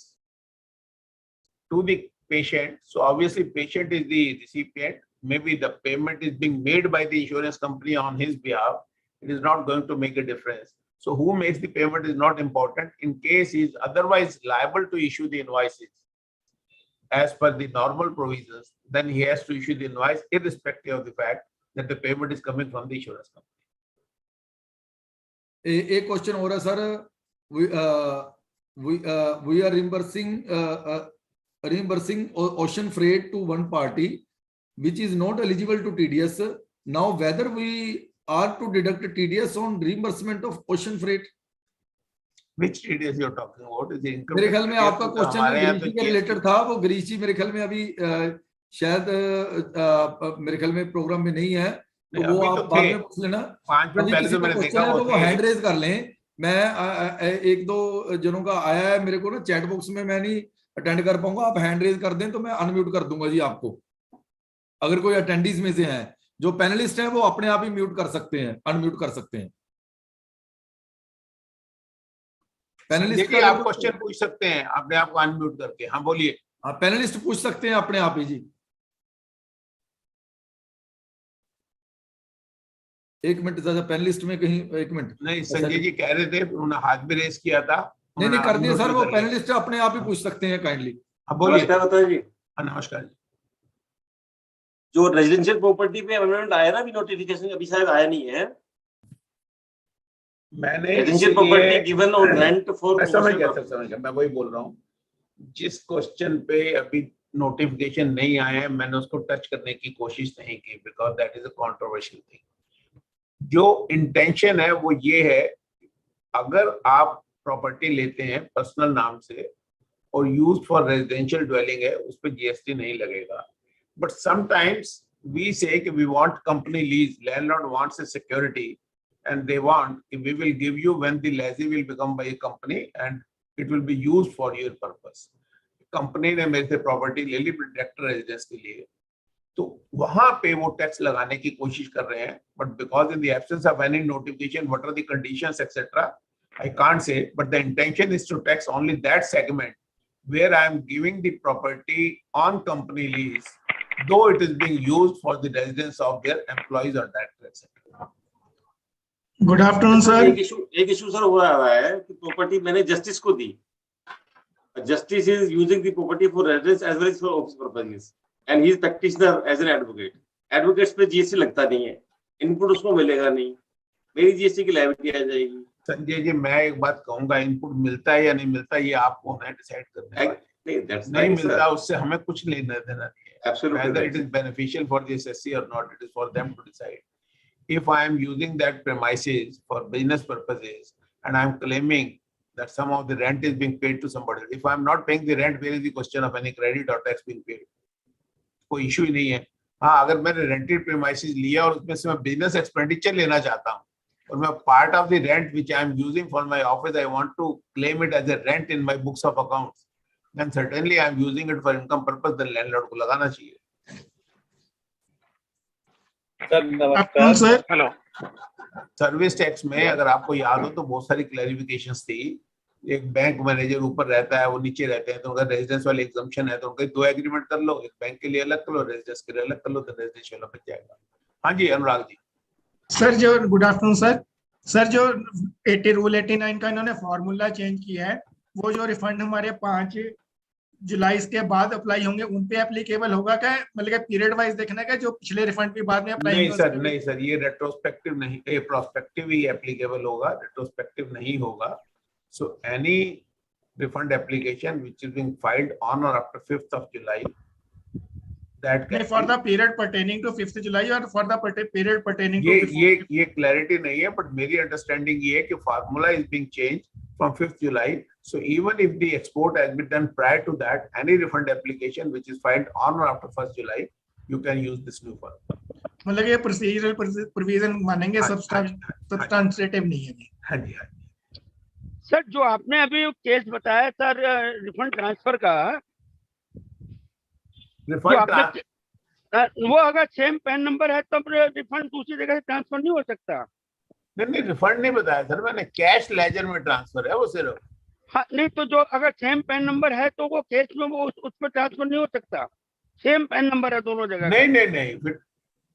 to the patient, so obviously patient is the recipient, maybe the payment is being made by the insurance company on his behalf, it is not going to make a difference. So who makes the payment is not important. In case he is otherwise liable to issue the invoices as per the normal provisions, then he has to issue the invoice irrespective of the fact that the payment is coming from the insurance company. एक क्वेश्चन हो रहा है sir, we are reimbursing ocean freight to one party which is not eligible to TDS. Now whether we are to deduct TDS on reimbursement of ocean freight? Which TDS you are talking about? Is the income? मेरे ख्याल में आपका क्वेश्चन गिरीश के रिलेटेड था। वो गिरीश जी मेरे ख्याल में अभी शायद मेरे ख्याल में प्रोग्राम में नहीं है, तो वो आप बाद में पूछ लेना। 5 मिनट पहले तो मैंने देखा तो वो हैंड रेज कर लें। मैं 1-2 जनों का आया है मेरे को ना चैट बॉक्स में, मैं नहीं अटेंड कर पाऊंगा, आप हैंड रेज कर दें तो मैं अनम्यूट कर दूंगा जी आपको। अगर कोई अटेंडीज में से हैं, जो पैनलिस्ट हैं वो अपने आप ही म्यूट कर सकते हैं, अनम्यूट कर सकते हैं। पैनलिस्ट आप क्वेश्चन पूछ सकते हैं अपने आप को अनम्यूट करके। हाँ बोलिए। हाँ, पैनलिस्ट पूछ सकते हैं अपने आप ही जी। 1 मिनट ज्यादा पैनलिस्ट में कहीं 1 मिनट नहीं, संजय जी कह रहे थे, उन्होंने हाथ भी रेस किया था। नहीं कर दिया सर, वो पैनलिस्ट अपने आप ही पूछ सकते हैं काइंडली। अब बोलिए। नमस्कार जी। नमस्कार। जो रेजिडेंशियल प्रॉपर्टी पे अमेंडमेंट आया ना, अभी नोटिफिकेशन अभी शायद आया नहीं है। मैंने residential property given on rent for, समझ गया, मैं वही बोल रहा हूँ। जिस क्वेश्चन पे अभी नोटिफिकेशन नहीं आया है, मैंने उसको टच करने की कोशिश नहीं की, because that is a controversial thing. जो इंटेंशन है वो ये है, अगर आप प्रॉपर्टी लेते हैं पर्सनल नाम से और यूज फॉर रेजिडेंशियल ड्वेलिंग है, उस पर जीएसटी नहीं लगेगा। बट समटाइम्स वी से कि we want company lease, landlord wants a security and they want कि we will give you when the lessee will become by a company and it will be used for your purpose. Company ने मेरे से प्रॉपर्टी ले ली डायरेक्टर रेजिडेंस के लिए, तो वहां पे वो टैक्स लगाने की कोशिश कर रहे हैं। But because in the absence of any notification what are the conditions etcetera, I can't say, but the intention is to tax only that segment where I am giving the property on company lease, though it is being used for the residence of their employees or directors, etc. Good afternoon, sir. एक इशू एक इशू सर हो रहा है कि प्रॉपर्टी मैंने जस्टिस को दी, justice is using the property for residence as well as for office purposes and he is practitioner as an advocate. Advocates पे जीएसटी लगता नहीं है, इनपुट उसको मिलेगा नहीं, मेरी जीएसटी की लायबिलिटी आ जाएगी। संजय जी मैं एक बात कहूंगा, इनपुट मिलता है या नहीं मिलता ये आपको है डिसाइड करना है। नहीं मिलता उससे हमें कुछ लेना देना नहीं है। Absolutely Whether right. it is beneficial for the SSC or not, it is for them to decide. If I am using that premises for business purposes and I am claiming that some of the rent is being paid to somebody, if I am not paying the rent, where is the question of any credit or tax being paid? कोई इशू ही नहीं है। हाँ, अगर मैंने रेंटेड प्रीमाइसेस लिया और उसमें से मैं बिजनेस एक्सपेंडिचर लेना चाहता हूँ और मैं part of the rent which I am using for my office I want to claim it as a rent in my books of accounts, then certainly I am using it for income purpose, then landlord को लगाना चाहिए। सर नमस्कार। Sir hello. सर्विस टैक्स में अगर आपको याद हो तो बहुत सारी क्लैरिफिकेशंस थी। एक बैंक मैनेजर ऊपर रहता है, वो नीचे रहते हैं, तो अगर रेजिडेंस वाले एग्जम्पशन है तो उनके दो एग्रीमेंट कर लो, एक बैंक के लिए अलग कर लो, रेजिडेंस के लिए अलग कर लो, तो रेजिडेंशियल बच जाएगा। हाँ जी अनुराग जी। सर जो गुड आफ्टरनून सर जो 80 रूल 89 का इन्होंने फॉर्मूला चेंज किया है, वो जो रिफंड हमारे 5 जुलाई के बाद अप्लाई होंगे उन पे एप्लीकेबल होगा क्या? मतलब पीरियड वाइज देखना है जो पिछले रिफंड भी बाद में अप्लाई नहीं सर, नहीं सर, ये रेट्रोस्पेक्टिव नहीं, ये प्रोस्पेक्टिव ही एप्लीकेबल होगा, रेट्रोस्पेक्टिव नहीं होगा। So any refund application which is being filed on or after 5th of July, that can for the period pertaining to 5th July or for the period pertaining to ये clarity नहीं है, but मेरी understanding ये है कि formula is being changed from 5th July. So even if the export has been done prior to that, any refund application which is filed on or after 1st July, you can use this new formula. मतलब ये प्रोसीजरल प्रोविजन मानेंगे, सब्सटेंटिव नहीं है। हाँ जी हाँ जी। सर जो आपने अभी केस बताया सर रिफंड ट्रांसफर का, वो अगर सेम पैन नंबर है तब रिफंड दूसरी जगह से ट्रांसफर नहीं हो सकता? नहीं रिफंड नहीं बताया सर मैंने, कैश लेजर में ट्रांसफर है वो सिर्फ। हाँ नहीं तो जो अगर सेम पैन नंबर है तो वो केस में वो उस पर ट्रांसफर नहीं हो सकता? सेम पैन नंबर है दोनों जगह? नहीं फिर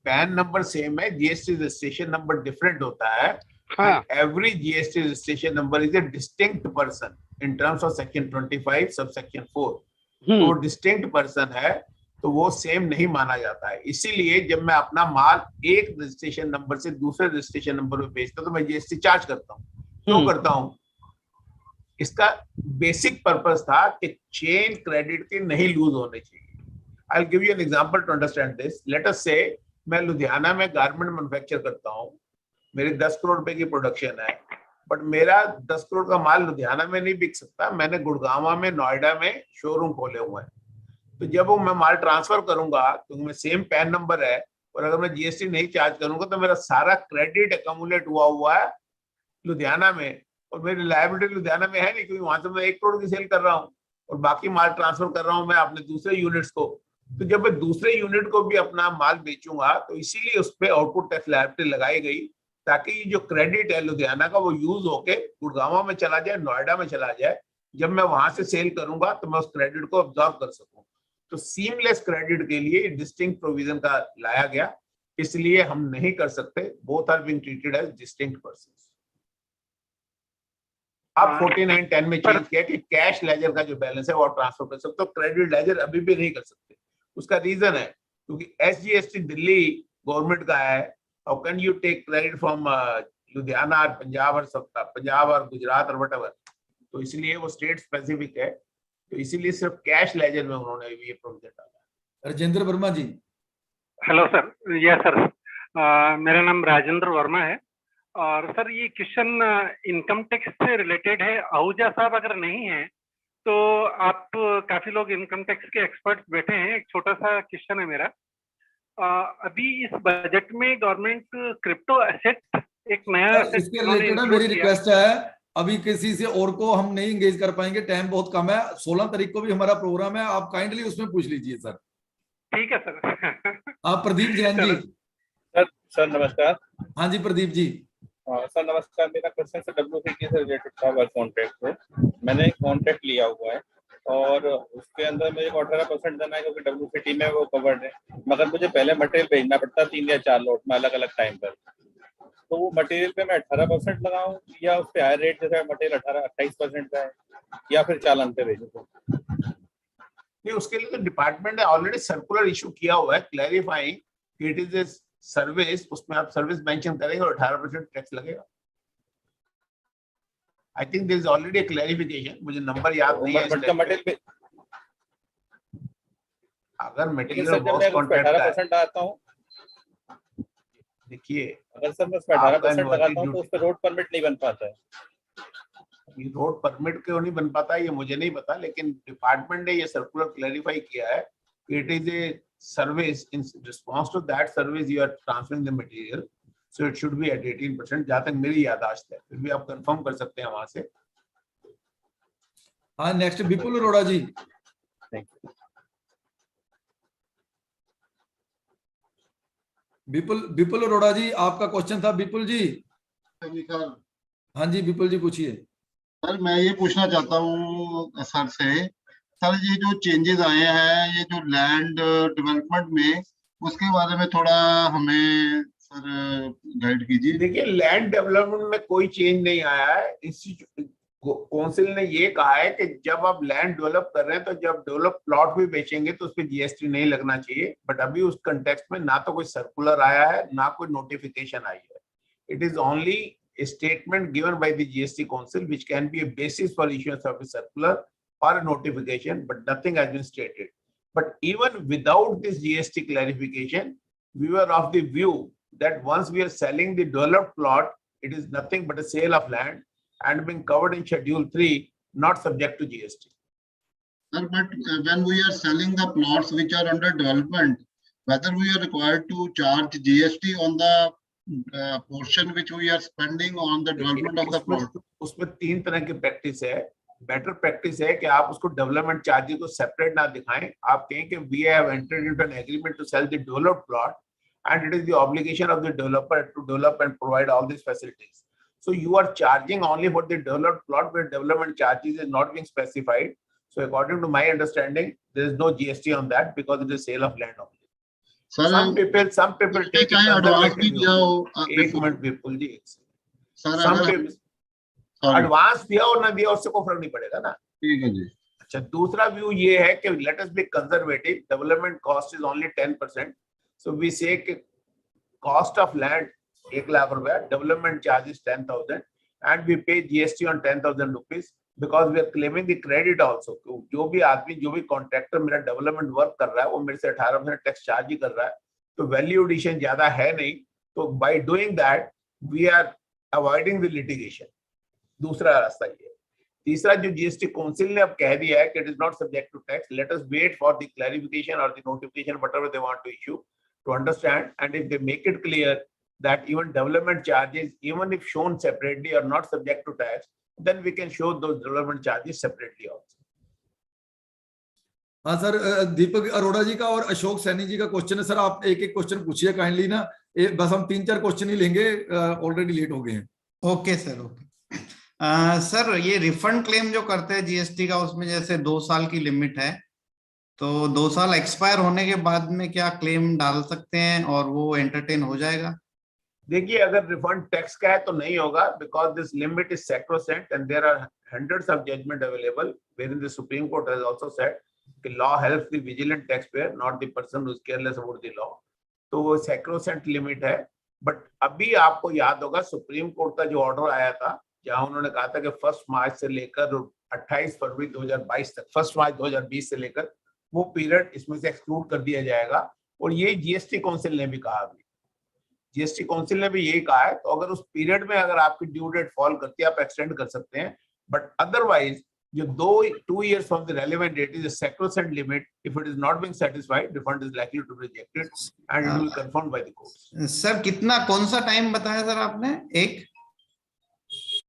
पैन नंबर सेम है, जीएसटी रजिस्ट्रेशन नंबर डिफरेंट होता है। हाँ। Every GST registration number is a distinct person in terms of section 25 subsection 4. तो distinct person है तो वो सेम नहीं माना जाता है। इसीलिए जब मैं अपना माल एक रजिस्ट्रेशन नंबर से दूसरे रजिस्ट्रेशन नंबर पे बेचता हूँ तो मैं जीएसटी चार्ज करता हूँ। क्यों करता हूँ? इसका बेसिक पर्पस था कि चेन क्रेडिट की नहीं लूज होने चाहिए। I will give you an example to understand this. Let us say मैं लुधियाना में गारमेंट मैन्युफैक्चर करता हूँ, मेरी 10 करोड़ रुपए की प्रोडक्शन है, बट मेरा 10 करोड़ का माल लुधियाना में नहीं बिक सकता, मैंने गुड़गांव में नोएडा में शोरूम खोले हुए हैं। तो जब वो मैं माल ट्रांसफर करूंगा तो मैं सेम पैन नंबर है और अगर मैं जीएसटी नहीं चार्ज करूंगा तो मेरा सारा क्रेडिट अकोमुलेट हुआ है लुधियाना में और मेरी लायबिलिटी लुधियाना में है नहीं, क्योंकि वहां से मैं 1 करोड़ की सेल कर रहा हूँ और बाकी माल ट्रांसफर कर रहा हूँ मैं अपने दूसरे यूनिट्स को। तो जब मैं दूसरे यूनिट को भी अपना माल बेचूंगा तो इसीलिए उस पर आउटपुट टैक्स लायबिलिटी लगाई गई ताकि ये जो क्रेडिट है लुधियाना का वो यूज होके गुड़गांव में चला जाए, नोएडा में चला जाए। जब मैं वहां से सेल करूंगा तो मैं उस क्रेडिट को अब्सॉर्ब कर सकूं। तो सीमलेस क्रेडिट के लिए डिस्टिंक्ट प्रोविजन का लाया गया, इसलिए हम नहीं कर सकते। Both are being treated as distinct persons. अब 4910 में चेंज किया कि कैश लेजर का जो बैलेंस है वो ट्रांसफर कर सकते हो, क्रेडिट लेजर अभी भी नहीं कर सकते। उसका रीजन है क्योंकि एसजीएसटी दिल्ली गवर्नमेंट का है। How can you take credit from Ludhiana or Punjab or Gujarat or whatever? तो इसलिए वो स्टेट स्पेसिफिक है, तो इसीलिए सिर्फ कैश लेजर में उन्होंने ये प्रोविजन डाला। Rajendra Verma ji. Hello sir. Yes sir, मेरा नाम राजेंद्र वर्मा है और सर ये क्वेश्चन इनकम टैक्स से रिलेटेड है। आहूजा साहब अगर नहीं है तो आप काफी लोग इनकम टैक्स के एक्सपर्ट बैठे हैं, एक छोटा सा क्वेश्चन है मेरा। अभी इस बजट में गवर्नमेंट क्रिप्टो एसेट एक नया इसके रिलेटेड मेरी रिक्वेस्ट है, अभी किसी से और को हम नहीं एंगेज कर पाएंगे, टाइम बहुत कम है। 16 तारीख को भी हमारा प्रोग्राम है, आप काइंडली उसमें पूछ लीजिए सर। ठीक है सर। आप प्रदीप जैन जी। सर नमस्कार। हाँ जी प्रदीप जी। सर नमस्कार। मेरा क्वेश्चन सर WCT से रिलेटेड था, वर्क कॉन्ट्रैक्ट को। मैंने एक कॉन्ट्रैक्ट लिया हुआ है और उसके अंदर मुझे 18% देना है क्योंकि WCT में वो कवर्ड है, मगर मुझे पहले मटेरियल भेजना पड़ता 3 या 4 लोट में अलग अलग टाइम पर। तो वो मटेरियल पे मैं 18% लगाऊं या उस पे हायर रेट जैसे मटेरियल 28% का है, या फिर चालान पे भेजूं? नहीं, उसके लिए तो डिपार्टमेंट ने ऑलरेडी सर्कुलर इशू किया हुआ है clarifying it is a service, उसमें आप सर्विस मेंशन करेंगे और 18% टैक्स लगेगा। I think there is already a clarification, मुझे नंबर याद नहीं है। मटेरियल अगर मटेरियल सर जब मैं उस पे 18% लगाता हूँ, देखिए अगर सर मैं उस पे 18% लगाता हूँ तो उस पे रोड परमिट नहीं बन पाता है। रोड परमिट क्यों नहीं बन पाता ये मुझे नहीं पता, लेकिन डिपार्टमेंट ने ये सर्कुलर क्लैरिफाई किया है कि it is a service, in response to that service you are transferring the material, so it should be at 18%, जहां तक मेरी याददाश्त है। फिर भी आप कंफर्म कर सकते हैं वहां से। हाँ, नेक्स्ट विपुल अरोड़ा जी। विपुल अरोड़ा जी, आपका क्वेश्चन था। विपुल जी। हाँ जी विपुल जी पूछिए। सर मैं ये पूछना चाहता हूँ सर से, सर ये जो चेंजेस आए हैं ये जो लैंड डेवलपमेंट में, उसके बारे में थोड़ा हमें सर गाइड कीजिए। देखिए, लैंड डेवलपमेंट में कोई चेंज नहीं आया है। काउंसिल ने ये कहा है कि जब आप लैंड डेवलप कर रहे हैं तो जब डेवलप प्लॉट भी बेचेंगे तो उस पर जीएसटी नहीं लगना चाहिए। बट अभी उस कंटेक्स्ट में ना तो कोई सर्कुलर आया है ना कोई नोटिफिकेशन आई है। It is only a statement given by the GST Council which can be a basis for issuance of a circular or a notification, but nothing has been stated. But even without this GST clarification, we were of the view that once we are selling the developed plot, it is nothing but a sale of land and being covered in Schedule 3, not subject to GST. Sir, but when we are selling the plots which are under development, whether we are required to charge GST on the portion which we are spending on the development of the plot? उसमें तीन तरह की प्रैक्टिस है। बेटर प्रैक्टिस है कि आप उसको डेवलपमेंट चार्जेस को सेपरेट ना दिखाएं। आप कहें कि we have entered into an agreement to sell the developed plot and it is the obligation of the developer to develop and provide all these facilities. So you are charging only for the developed plot where development charges is not being specified. So according to my understanding, there is no GST on that because it is sale of land only. Sir, some people take a conservative view. एक मिनट विपुल जी, some people एडवांस दिया और ना दिया उससे कोई फर्क नहीं पड़ेगा ना। ठीक है जी। अच्छा, दूसरा व्यू ये है कि let us be conservative. Development cost is only 10%. So we say कि cost of land 1 lakh रुपया, development charge is 10,000 and we pay GST on 10,000 rupees because we are claiming the credit also. जो भी आदमी, जो भी कॉन्ट्रैक्टर मेरा डेवलपमेंट वर्क कर रहा है वो मेरे से 18% टैक्स चार्ज ही कर रहा है, तो वैल्यू एडिशन ज्यादा है नहीं। तो by doing that we are avoiding the litigation. दूसरा रास्ता ये। तीसरा, जो जीएसटी काउंसिल ने अब कह दिया है कि it is not subject to tax, let us wait for the clarification और the notification whatever they want to issue to understand, and if they make it clear that even development charges, even if shown separately, are not subject to tax, then we can show those development charges separately also. हाँ सर, दीपक अरोड़ा जी का और अशोक सैनी जी का क्वेश्चन है। सर आप एक एक क्वेश्चन पूछिए काइंडली ना, बस हम 3-4 क्वेश्चन ही लेंगे, ऑलरेडी लेट हो गए हैं। Okay sir, okay. सर ये रिफंड क्लेम जो करते हैं जीएसटी का, उसमें जैसे 2 साल की लिमिट है, तो 2 साल एक्सपायर होने के बाद में क्या क्लेम डाल सकते हैं और वो एंटरटेन हो जाएगा? देखिए, अगर रिफंड टैक्स का है तो नहीं होगा, because this limit is sacrosanct and there are hundreds of judgment available wherein the supreme court has also said कि law helps the vigilant tax payer, not the person who is careless about the law. तो वो सैक्रोसेंट लिमिट है। बट अभी आपको याद होगा सुप्रीम कोर्ट का जो ऑर्डर आया था, जहां उन्होंने कहा था कि 1 मार्च से लेकर 28 फरवरी 2022 तक, 1 मार्च 2020 से लेकर वो पीरियड इसमें से एक्सक्लूड कर दिया जाएगा। और ये जीएसटी काउंसिल ने भी कहा, अभी जीएसटी काउंसिल ने भी यही कहा है। तो अगर उस पीरियड में अगर आपकी ड्यू डेट फॉल करती है, आप एक्सटेंड कर सकते हैं। बट अदरवाइज जो 2 years from the relevant date is a sacrosanct limit. If it is not being satisfied, refund is likely to be rejected and it will confirmed by the court. Sir कितना, कौन सा टाइम बताया सर आपने?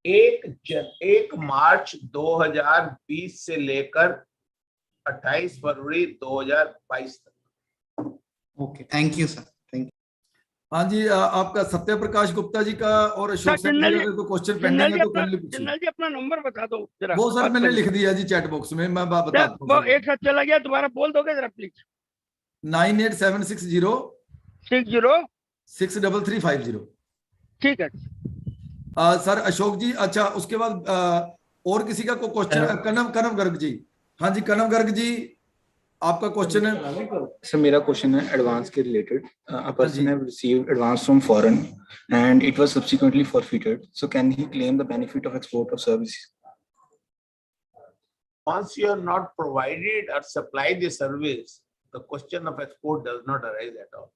1 मार्च 2020 से लेकर 28 फरवरी 2022 तक। Okay, thank you sir, thank you. हाँ जी, आपका सत्य प्रकाश गुप्ता जी का और अशोक सैनी जी का क्वेश्चन पेंडिंग है तो कल पूछिए। जी अपना नंबर बता दो जरा। वो सर मैंने लिख दिया जी चैट बॉक्स में, मैं बताता हूँ। वो एक साथ चला गया, दोबारा बोल दोगे जरा प्लीज? 98760 60 63350। ठीक है सर अशोक जी, अच्छा उसके बाद और किसी का कोई क्वेश्चन? कनव गर्ग जी, हाँ जी कनव गर्ग जी, आपका क्वेश्चन है? सर मेरा क्वेश्चन है एडवांस के related. A person have received advance from foreign and it was subsequently forfeited, so can he claim the benefit of export of services? Once you are not provided or supplied the service, the question of export does not arise at all.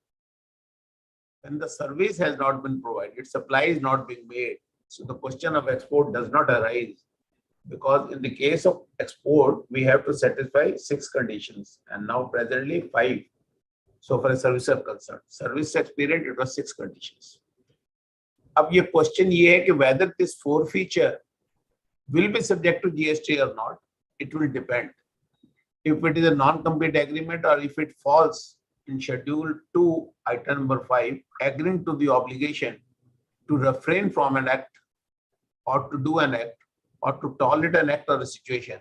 When the service has not been provided, supply is not being made, so the question of export does not arise. Because in the case of export, we have to satisfy 6 conditions, and now presently 5. So for a service are concerned, service experience, it was 6 conditions. अब ये question ये है कि whether this forfeiture will be subject to GST or not. It will depend. If it is a non-compete agreement or if it falls in Schedule 2, item number 5, agreeing to the obligation to refrain from an act or to do an act or to tolerate an act or a situation,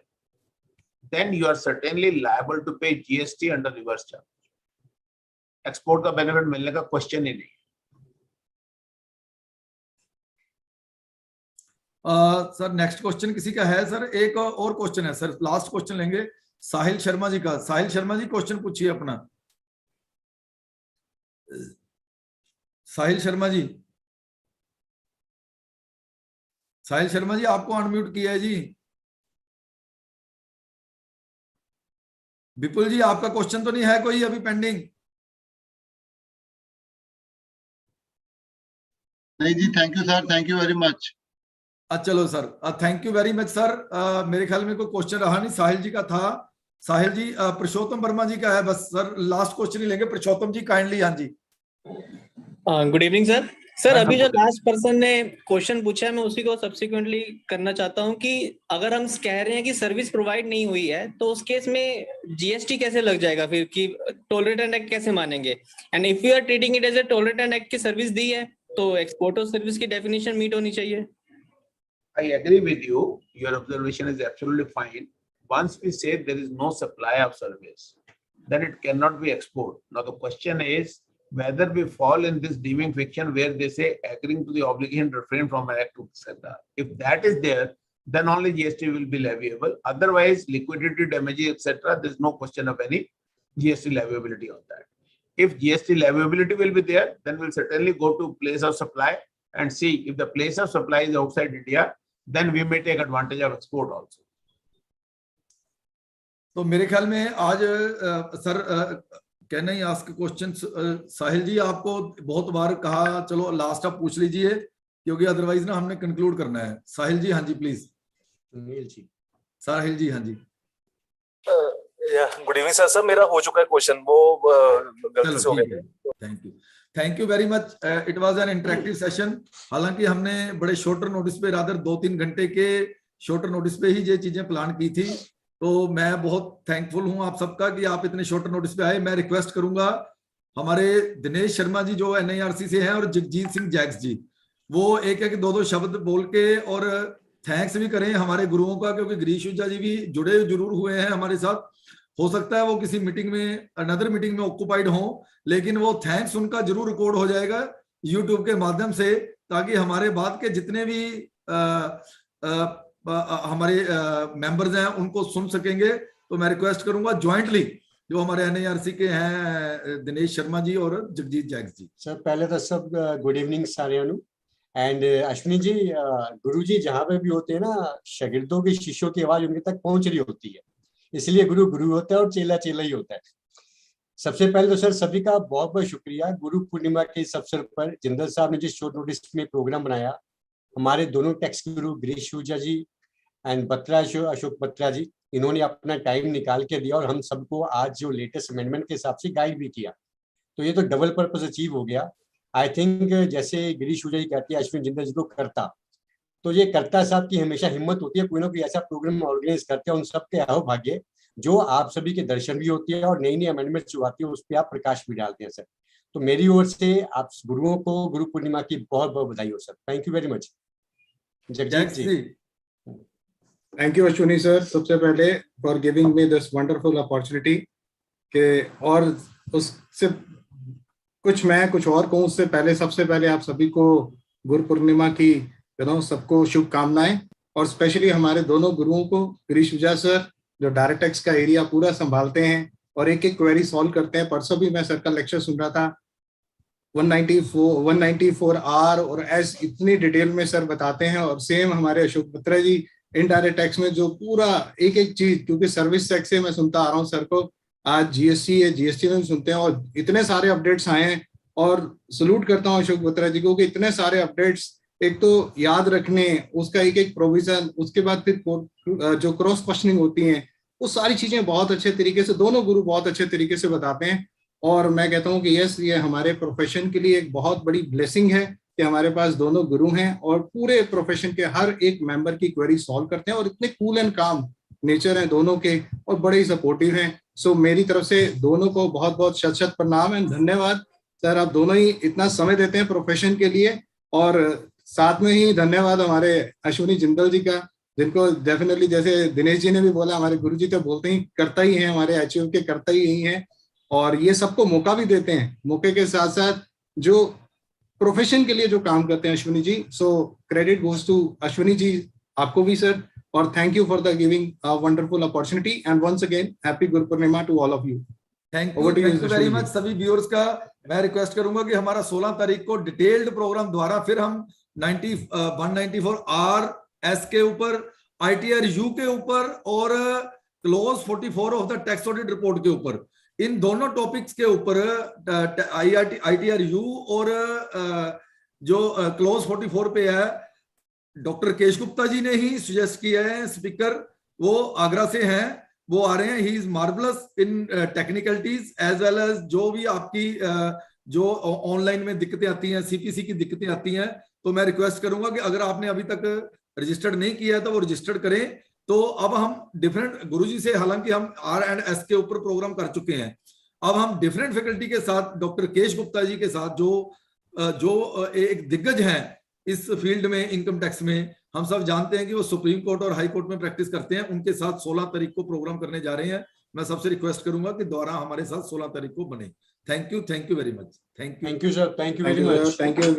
then you are certainly liable to pay GST under reverse charge. Export का benefit मिलने का question ही नहीं. सर नेक्स्ट क्वेश्चन किसी का है? सर एक और क्वेश्चन है सर, लास्ट क्वेश्चन लेंगे साहिल शर्मा जी का. साहिल शर्मा जी क्वेश्चन पूछिए अपना. साहिल शर्मा जी, साहिल शर्मा जी आपको अनम्यूट किया है जी. विपुल जी आपका क्वेश्चन तो नहीं है कोई अभी पेंडिंग? नहीं जी, thank you sir, thank you very much. चलो sir, thank you very much sir. मेरे ख्याल में कोई क्वेश्चन रहा नहीं, साहिल जी का था. साहिल जी, पुरुषोत्तम वर्मा जी का है बस सर, लास्ट क्वेश्चन ही लेंगे. पुरुषोत्तम जी काइंडली. हाँ जी, गुड इवनिंग सर. सर अभी जो लास्ट पर्सन ने क्वेश्चन पूछा है मैं उसी को सब्सिक्वेंटली करना चाहता हूं कि अगर हम कह रहे हैं कि सर्विस प्रोवाइड नहीं हुई है तो उस केस में जीएसटी कैसे लग जाएगा फिर, कि टॉलरेंट एक्ट कैसे मानेंगे? And if you are treating it as a tolerant act की सर्विस दी है तो एक्सपोर्ट ऑफ सर्विस की डेफिनेशन मीट होनी चाहिए. I agree with you. Your observation is absolutely fine. Once we say there is no supply of service, then it cannot be export. Now the question is whether we fall in this deeming fiction where they say agreeing to the obligation to refrain from an act, etc. If that is there, then only GST will be leviable. Otherwise, liquidated damages, etc. There is no question of any GST leviability on that. If GST leviability will be there, then we'll certainly go to place of supply and see if the place of supply is outside India, then we may take advantage of export also. तो मेरे ख्याल में आज sir can I ask question? Sahil ji आपको बहुत बार कहा चलो लास्ट आप पूछ लीजिए क्योंकि अदरवाइज ना हमने कंक्लूड करना है. साहिल जी, हाँ जी प्लीज. साहिल जी, हाँ जी. Good evening sir. सर मेरा हो चुका है क्वेश्चन, वो गलती से हो गया. Thank you, thank you very much. It was an interactive session. हालांकि हमने बड़े शॉर्टर नोटिस पे, रादर 2-3 घंटे के शॉर्टर नोटिस पे ही ये चीजें प्लान की थी, तो मैं बहुत थैंकफुल हूं आप सबका कि आप इतने शॉर्टर नोटिस पे आए. मैं रिक्वेस्ट करूंगा हमारे दिनेश शर्मा जी जो NIRC से हैं और जगजीत सिंह जैक्स जी, वो एक 2 शब्द बोल के और थैंक्स भी करें हमारे गुरुओं का, क्योंकि गिरीश ऊर्जा जी भी जुड़े जरूर हुए हैं हमारे साथ. हो सकता है वो किसी मीटिंग में, अनदर मीटिंग में ऑक्यूपाइड हो, लेकिन वो थैंक्स उनका जरूर रिकॉर्ड हो जाएगा यूट्यूब के माध्यम से, ताकि हमारे बाद के जितने भी हमारे मेंबर्स हैं उनको सुन सकेंगे. तो मैं रिक्वेस्ट करूंगा ज्वाइंटली जो हमारे NIRC के हैं दिनेश शर्मा जी और जगजीत जैक्स जी. सर पहले तो सब गुड इवनिंग सारियां नु. एंड अश्विनी जी, गुरु जी जहाँ पे भी होते हैं ना, शागिर्दों के शिष्यों की आवाज उनके तक पहुंच रही होती है, इसलिए गुरु गुरु होता है और चेला चेला ही होता है. सबसे पहले तो सर सभी का बहुत बहुत शुक्रिया. गुरु पूर्णिमा के इस अवसर पर जिंदल साहब ने जिस शॉर्ट नोटिस में प्रोग्राम बनाया, हमारे दोनों टेक्स्ट गुरु गिरीश ऊर्जा जी एंड अशोक बत्रा जी, इन्होंने अपना टाइम निकाल के दिया और हम सबको आज जो लेटेस्ट अमेंडमेंट के हिसाब से गाइड भी किया. तो ये तो डबल पर्पस अचीव हो गया. आई थिंक जैसे गिरीश ऊर्जा जी कहते हैं अश्विन जिंदल जी को करता, तो ये कर्ता साहब की हमेशा हिम्मत होती है कोई ना कोई ऐसा प्रोग्राम ऑर्गेनाइज करते हैं. उन सबके अहो भाग्य जो आप सभी के दर्शन भी होती है और नई नई अमेंडमेंट जो आती है उस पर आप प्रकाश भी डालते हैं सर. तो मेरी ओर से आप गुरुओं को गुरु पूर्णिमा की बहुत बहुत बधाई हो sir. Thank you very much. Jagjit ji. Thank you Ashwini sir, सबसे पहले for giving me this wonderful opportunity के, और उससे कुछ मैं कुछ और कहूँ उससे पहले सबसे पहले आप सभी को गुरु पूर्णिमा की सबको शुभकामनाएं, और स्पेशली हमारे दोनों गुरुओं को, गिरीश विजय सर जो डायरेक्ट का एरिया पूरा संभालते हैं और एक एक क्वेरी सॉल्व करते हैं। परसों भी मैं सर का लेक्चर सुन रहा था, 194R और एस इतनी डिटेल में सर बताते हैं। और सेम हमारे अशोक बत्रा जी इनडायरेक्ट टैक्स में जो पूरा एक एक चीज, क्योंकि सर्विस टैक्स से मैं सुनता आ रहा हूँ सर को, आज जीएसटी है, जीएसटी में सुनते हैं और इतने सारे अपडेट्स आए हैं। और सलूट करता हूँ अशोक बत्रा जी को कि इतने सारे अपडेट्स एक तो याद रखने, उसका एक एक प्रोविजन, उसके बाद फिर जो क्रॉस क्वेश्चनिंग होती है, वो सारी चीजें बहुत अच्छे तरीके से दोनों गुरु बहुत अच्छे तरीके से बताते हैं। और मैं कहता हूँ कि यस, ये हमारे प्रोफेशन के लिए एक बहुत बड़ी ब्लेसिंग है कि हमारे पास दोनों गुरु हैं और पूरे प्रोफेशन के हर एक मेंबर की क्वेरी सॉल्व करते हैं और इतने कूल एंड काम नेचर है दोनों के और बड़े ही सपोर्टिव हैं। सो मेरी तरफ से दोनों को बहुत बहुत शत शत प्रणाम एंड धन्यवाद सर, आप दोनों ही इतना समय देते हैं प्रोफेशन के लिए। और साथ में ही धन्यवाद हमारे अश्विनी जिंदल जी का, जिनको डेफिनेटली जैसे दिनेश जी ने भी बोला, हमारे गुरुजी तो बोलते ही करता ही है, हमारे एचयू के करता ही यही है और ये सबको मौका भी देते हैं। मौके के साथ साथ जो प्रोफेशन के लिए जो काम करते हैं Ashwini ji, so credit goes to Ashwini ji, आपको भी सर, और thank you for the giving a wonderful opportunity and once again happy Guru Purnima to all of you. Thank you very much सभी व्यूअर्स का। मैं रिक्वेस्ट करूंगा कि हमारा 16 तारीख को डिटेल्ड प्रोग्राम द्वारा फिर हम 194R के ऊपर, ITRU के ऊपर और close 44 of the tax audit report के ऊपर, इन दोनों टॉपिक्स के ऊपर ITRU और जो क्लोज 44 पे है, डॉक्टर केश गुप्ता जी ने ही सजेस्ट किया है स्पीकर, वो आगरा से हैं, वो आ रहे हैं। He is marvellous in technicalities as well as जो भी आपकी जो ऑनलाइन में दिक्कतें आती हैं, CPC की दिक्कतें आती हैं। तो मैं रिक्वेस्ट करूंगा कि अगर आपने अभी तक रजिस्टर्ड नहीं किया है तो वो रजिस्टर्ड करें। तो अब हम डिफरेंट गुरुजी से, हालांकि हम R&S के ऊपर प्रोग्राम कर चुके हैं, अब हम डिफरेंट फैकल्टी के साथ डॉक्टर केश गुप्ता जी के साथ जो एक दिग्गज हैं इस फील्ड में, इनकम टैक्स में, हम सब जानते हैं कि वो सुप्रीम कोर्ट और हाई कोर्ट में प्रैक्टिस करते हैं, उनके साथ 16 तारीख को प्रोग्राम करने जा रहे हैं। मैं सबसे रिक्वेस्ट करूंगा कि दोबारा हमारे साथ 16 तारीख को बने। Thank you very much. Thank you sir, thank you very much. Thank you.